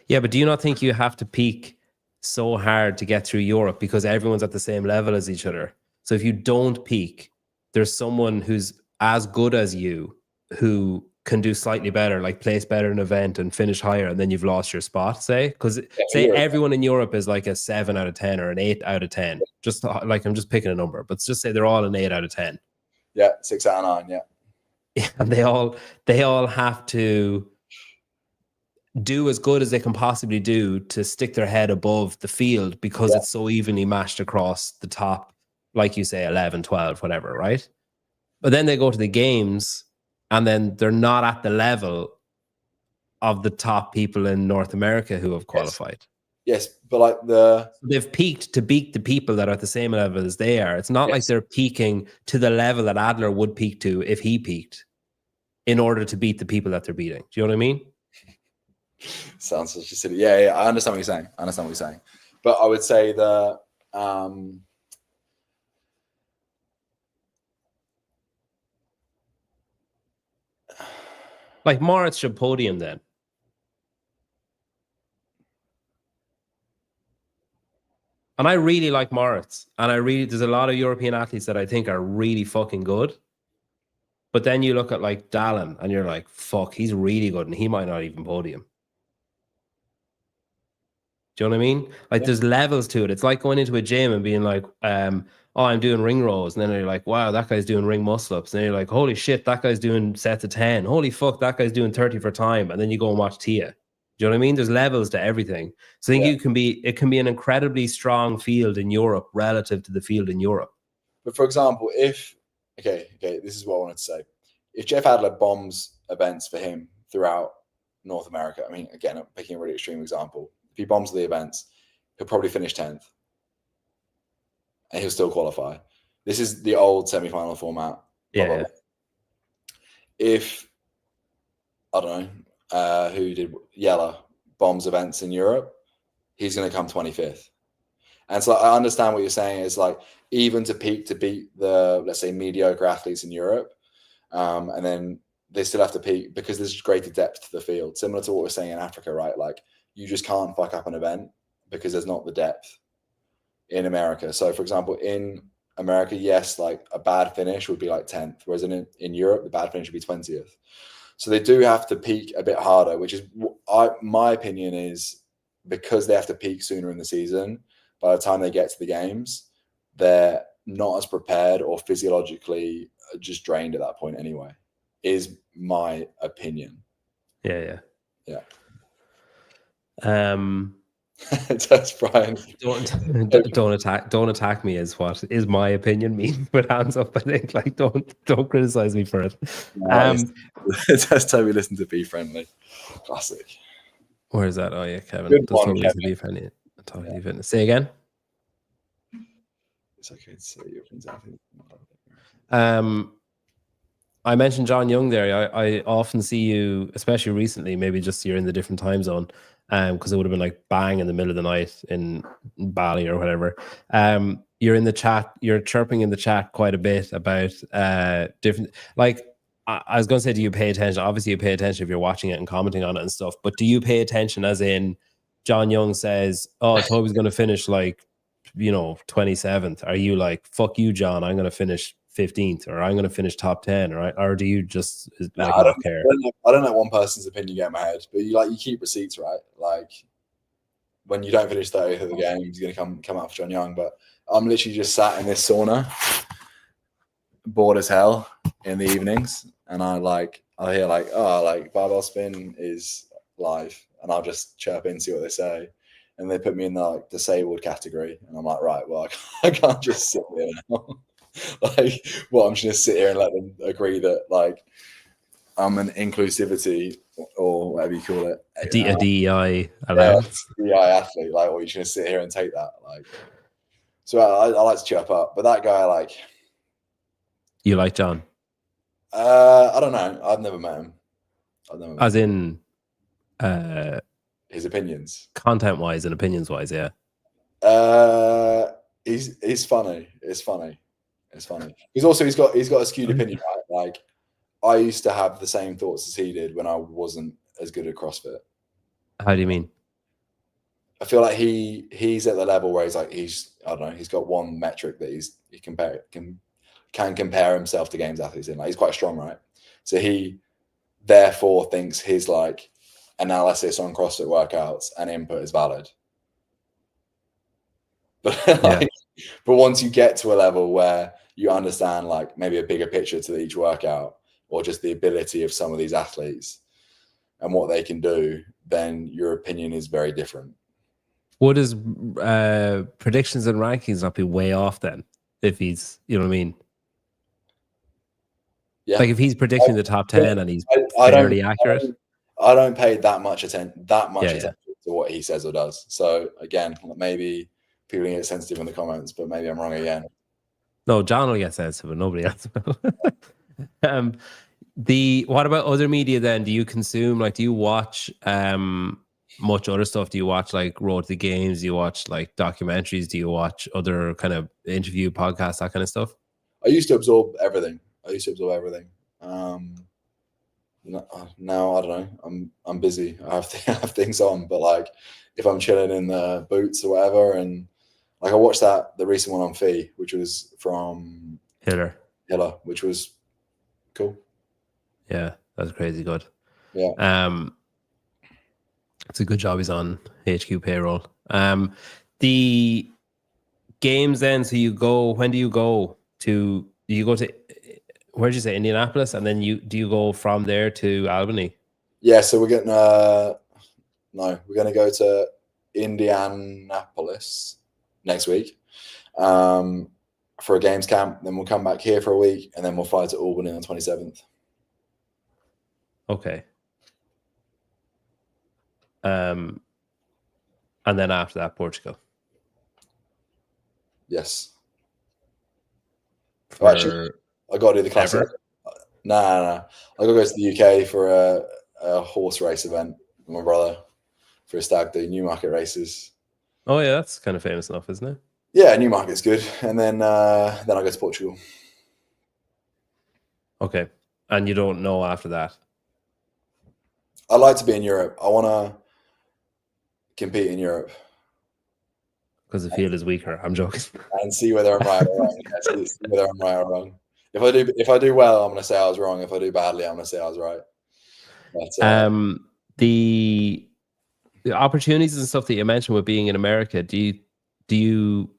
Yeah, but do you not think you have to peak so hard to get through Europe because everyone's at the same level as each other? So if you don't peak, there's someone who's as good as you who can do slightly better, like place better in an event and finish higher, and then you've lost your spot, say? Because say everyone in Europe is like a 7 out of 10 or an 8 out of 10. Just like, I'm just picking a number, but just say they're all an 8 out of 10. Yeah, 6 out of 9, yeah. And they all have to do as good as they can possibly do to stick their head above the field because it's so evenly matched across the top, like you say, 11, 12, whatever, right? But then they go to the games and then they're not at the level of the top people in North America who have qualified. Yes, but like they've peaked to beat the people that are at the same level as they are. It's not like they're peaking to the level that Adler would peak to if he peaked in order to beat the people that they're beating. Do you know what I mean? Sounds such a silly. Yeah, I understand what you're saying. But I would say that like Moritz should podium then. And I really like Moritz. And there's a lot of European athletes that I think are really fucking good. But then you look at like Dallin and you're like, fuck, he's really good and he might not even podium. Do you know what I mean? Like there's levels to it. It's like going into a gym and being like, oh, I'm doing ring rows. And then you're like, wow, that guy's doing ring muscle ups. And then you're like, holy shit, that guy's doing sets of 10. Holy fuck, that guy's doing 30 for time. And then you go and watch Tia. Do you know what I mean? There's levels to everything. So I think it can be an incredibly strong field in Europe relative to the field in Europe. But for example, this is what I wanted to say. If Jeff Adler bombs events for him throughout North America, I mean, again, I'm picking a really extreme example. If he bombs the events, he'll probably finish 10th. And he'll still qualify. This is the old semifinal format. Yeah. If, I don't know, who did Yeller bombs events in Europe, he's going to come 25th. And so I understand what you're saying is like, even to peak to beat the, let's say, mediocre athletes in Europe, and then they still have to peak because there's greater depth to the field, similar to what we're saying in Africa, right? Like you just can't fuck up an event because there's not the depth in America. So for example, in America, yes, like a bad finish would be like 10th, whereas in Europe, the bad finish would be 20th. So they do have to peak a bit harder, which is my opinion is because they have to peak sooner in the season, by the time they get to the games, they're not as prepared or physiologically just drained at that point anyway, is my opinion. Yeah. That's Brian. Don't attack me is what is my opinion. Me put hands up. I think like don't criticize me for it. That's Toby listen to Be Friendly. Classic. Where is that? Oh yeah, Kevin. Good Does one, Toby listen to Be Friendly? Say again. It's okay to say your things. I mentioned John Young there. I often see you, especially recently, maybe just you're in the different time zone, because it would have been like bang in the middle of the night in Bali or whatever. You're in the chat, you're chirping in the chat quite a bit about different, like, I was going to say, do you pay attention? Obviously, you pay attention if you're watching it and commenting on it and stuff, but do you pay attention as in John Young says, oh, Toby's going to finish like, 27th? Are you like, fuck you, John, I'm going to finish 15th, or I'm going to finish top 10, or do you just like not care? I don't let one person's opinion get in my head, but you keep receipts, right? Like when you don't finish 30th of the game, he's going to come out for John Young. But I'm literally just sat in this sauna, bored as hell in the evenings, and I'll hear barbell spin is live, and I'll just chirp in, see what they say. And they put me in the like disabled category, and I'm like, right, well, I can't just sit there now. I'm just gonna sit here and let them agree that like I'm an inclusivity or whatever you call it, a DEI allowance, DEI athlete. Like, or you're just gonna sit here and take that. Like, so I like to chirp up, but that guy, like, you like John? I don't know. I've never met him. As in, his opinions, content-wise and opinions-wise, yeah. He's funny. It's funny. He's got a skewed opinion, right? Like, I used to have the same thoughts as he did when I wasn't as good at CrossFit. How do you mean? I feel like he's at the level where he's I don't know, he's got one metric that he can compare himself to games athletes in. Like, he's quite strong, right? So he therefore thinks his like analysis on CrossFit workouts and input is valid. But but once you get to a level where you understand like maybe a bigger picture to each workout, or just the ability of some of these athletes and what they can do, then your opinion is very different. What is predictions and rankings not be way off then? If he's, you know what I mean? Yeah. Like if he's predicting the top 10 and he's fairly accurate. I don't pay that much attention to what he says or does. So again, maybe people get sensitive in the comments, but maybe I'm wrong again. No, John will get sensitive, but nobody else will. What about other media then? Do you consume, like, do you watch much other stuff? Do you watch like Road to the Games? Do you watch like documentaries? Do you watch other kind of interview podcasts, that kind of stuff? I used to absorb everything. Now I don't know. I'm busy. I have things on, but like if I'm chilling in the boots or whatever, and like I watched the recent one on Fee, which was from Hiller, which was cool. Yeah, that's crazy good. Yeah. It's a good job he's on HQ payroll. The games then, so when do you go to, where'd you say, Indianapolis? And then do you go from there to Albany? Yeah, so we're getting, we're going to go to Indianapolis next week for a games camp. Then we'll come back here for a week, and then we'll fly to Albany on the 27th. Okay. And then after that, Portugal. Yes. Actually, I got to do the classic. Nah. I got to go to the UK for a horse race event with my brother for a stag do, Newmarket races. Oh yeah, that's kind of famous enough, isn't it? Yeah, Newmarket's good, and then I go to Portugal. Okay, and you don't know after that? I'd like to be in Europe. I want to compete in Europe. Because the field is weaker. I'm joking. And see whether I'm right or wrong. See whether I'm right or wrong. If I do well, I'm going to say I was wrong. If I do badly, I'm going to say I was right. But, the opportunities and stuff that you mentioned with being in America, do you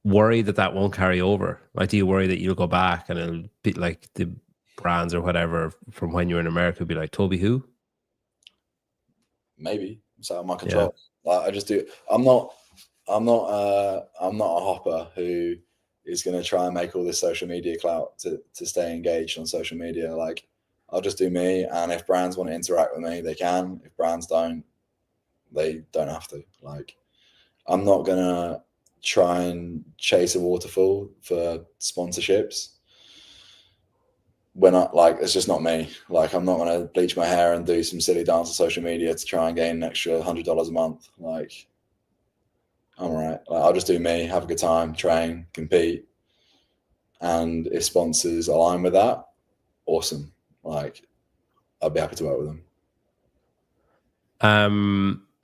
worry that won't carry over? Like, do you worry that you'll go back and it'll be like the brands or whatever from when you were in America will be like, Toby who? Maybe. It's out of my control. Yeah. Like, I just do. I'm not a hopper who is going to try and make all this social media clout to stay engaged on social media. Like, I'll just do me, and if brands want to interact with me, they can. If brands don't, they don't have to. Like, I'm not gonna try and chase a waterfall for sponsorships. when I like, it's just not me. Like, I'm not gonna bleach my hair and do some silly dance on social media to try and gain an extra $100 a month. Like, I'm all right. Like, I'll just do me, have a good time, train, compete, and if sponsors align with that, awesome. Like, I'd be happy to work with them.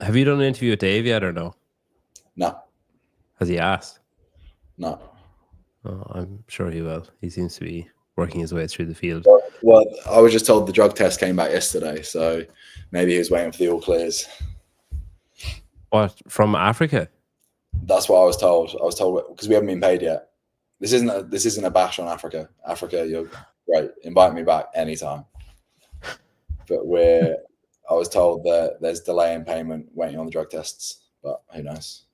Have you done an interview with Dave yet or no? No. Has he asked? No. Oh, I'm sure he will. He seems to be working his way through the field. Well, I was just told the drug test came back yesterday, so maybe he was waiting for the all clears. What, from Africa? That's what I was told. I was told because we haven't been paid yet. This isn't a bash on Africa. Africa, you're great. Invite me back anytime. But I was told that there's delay in payment waiting on the drug tests, but who knows?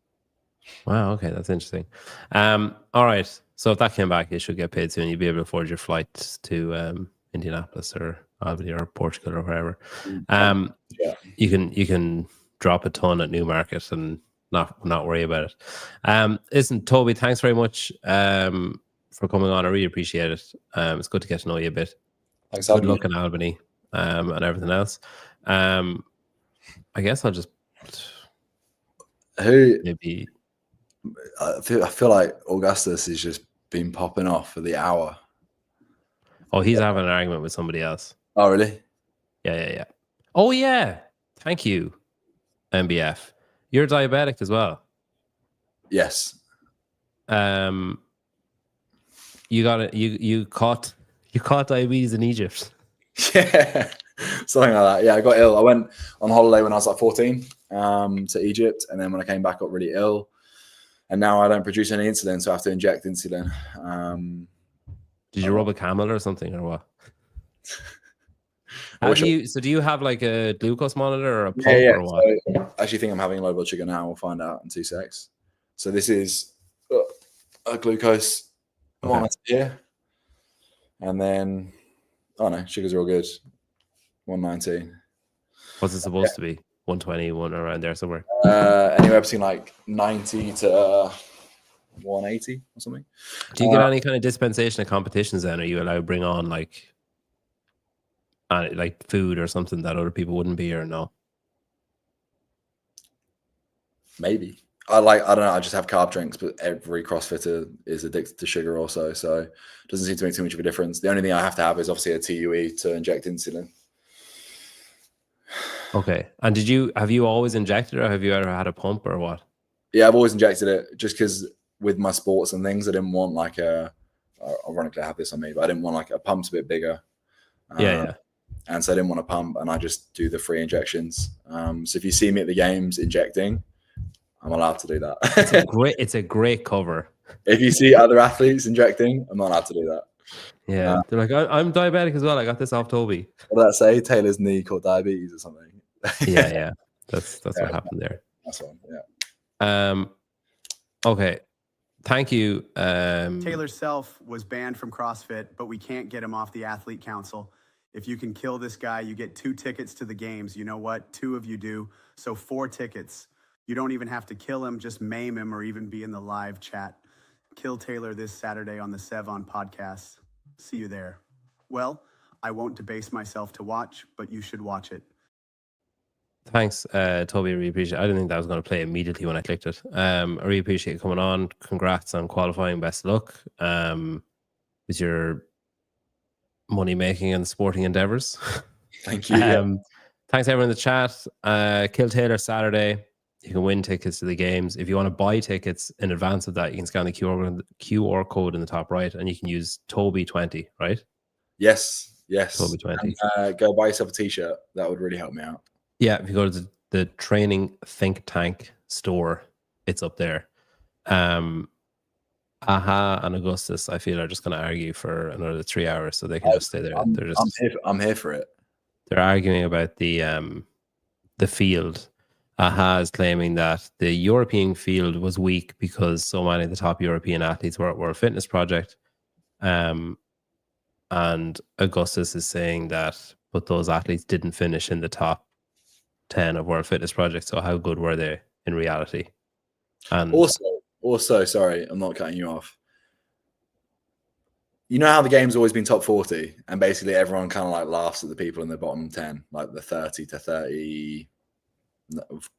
Wow, okay, that's interesting. All right. So if that came back, you should get paid soon. You'll be able to afford your flight to Indianapolis or Albany or Portugal or wherever. Yeah. You can drop a ton at Newmarket and not worry about it. Listen, Toby, thanks very much for coming on. I really appreciate it. It's good to get to know you a bit. Thanks. Good luck in Albany and everything else. I guess I'll just maybe. I feel like Augustus has just been popping off for the hour. Oh, he's having an argument with somebody else. Oh, really? Yeah. Oh, yeah. Thank you, MBF. You're diabetic as well. Yes. You got it. You caught diabetes in Egypt. Yeah, something like that. Yeah, I got ill. I went on holiday when I was like 14 to Egypt, and then when I came back, I got really ill. And now I don't produce any insulin, so I have to inject insulin. Did you rub a camel or something, or what? Do you have like a glucose monitor or a pump or what? So I actually think I'm having low blood sugar now. We'll find out in 2 secs. So this is a glucose monitor here. And then, oh no, sugars are all good. 119. What's it supposed to be? 120, one around there somewhere. Anywhere between like 90 to 180 or something. Do you get any kind of dispensation of competitions then? Are you allowed to bring on like food or something that other people wouldn't be, or no? Maybe. I don't know. I just have carb drinks, but every CrossFitter is addicted to sugar also. So it doesn't seem to make too much of a difference. The only thing I have to have is obviously a TUE to inject insulin. Okay. And have you always injected, or have you ever had a pump or what? Yeah, I've always injected it just because with my sports and things, I didn't want like ironically I have this on me, but I didn't want like a pump's a bit bigger. Yeah. And so I didn't want to pump, and I just do the free injections. So if you see me at the games injecting, I'm allowed to do that. It's a great cover. If you see other athletes injecting, I'm not allowed to do that. Yeah. They're like, I'm diabetic as well. I got this off Toby. What did that say? Taylor's knee caught diabetes or something. Yeah. That's what happened there. That's one. Yeah. Okay. Thank you. Taylor Self was banned from CrossFit, but we can't get him off the athlete council. If you can kill this guy, you get 2 tickets to the games. You know what? 2 of you do. So 4 tickets. You don't even have to kill him, just maim him or even be in the live chat. Kill Taylor this Saturday on the Sevon podcast. See you there. Well, I won't debase myself to watch, but you should watch it. Thanks, Toby. I really appreciate it. I didn't think that was going to play immediately when I clicked it. I really appreciate you coming on. Congrats on qualifying. Best of luck with your money making and sporting endeavors. Thank you. Thanks everyone in the chat. Kill Taylor Saturday. You can win tickets to the games. If you want to buy tickets in advance of that, you can scan the QR code in the top right, and you can use Toby20, right? Yes. Toby20. And, go buy yourself a t-shirt. That would really help me out. Yeah, if you go to the Training Think Tank store, it's up there. Aha and Augustus, I feel, are just going to argue for another 3 hours, so they can just stay there. I'm here for it. They're arguing about the field. Aha is claiming that the European field was weak because so many of the top European athletes were at World Fitness Project. And Augustus is saying that, but those athletes didn't finish in the top 10 of World Fitness Project. So how good were they in reality? And also, sorry, I'm not cutting you off. you know how the game's always been top 40, and basically everyone kind of like laughs at the people in the bottom 10, like the 30 to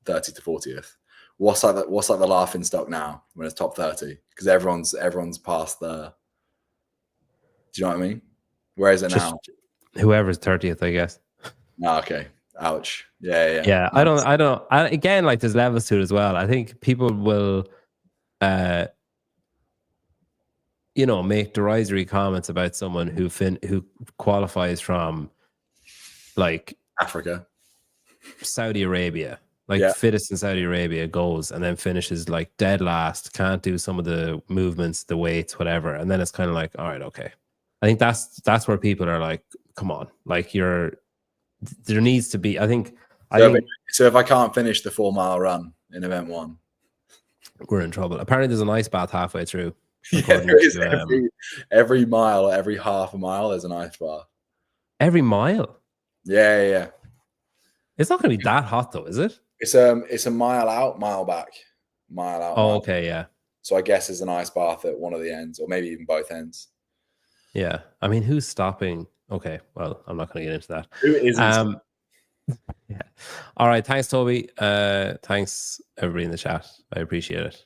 40th. What's like the laughing stock now when it's top 30? Because everyone's past the. Do you know what I mean? Where is it now? Whoever's 30th, I guess. Oh, okay. Ouch. Yeah. Yeah, again, like there's levels to it as well. I think people will, make derisory comments about someone who qualifies from, like, Africa, Saudi Arabia, like Yeah. fittest in Saudi Arabia goes and then finishes like dead last, can't do some of the movements, the weights, whatever, and then it's kind of like, all right, okay. I think that's where people are like, come on, like there needs to be. I think so if I can't finish the 4 mile run in event 1, we're in trouble. Apparently, there's an ice bath halfway through. Yeah, there is every mile, every half a mile, there's an ice bath. Every mile. Yeah. It's not going to be that hot though, is it? It's a mile out, mile back, mile out. Oh, okay, yeah. So I guess there's an ice bath at one of the ends, or maybe even both ends. Yeah, I mean, who's stopping? Okay, well, I'm not going to get into that. Who isn't? Yeah. All right. Thanks, Toby. Thanks, everybody in the chat. I appreciate it.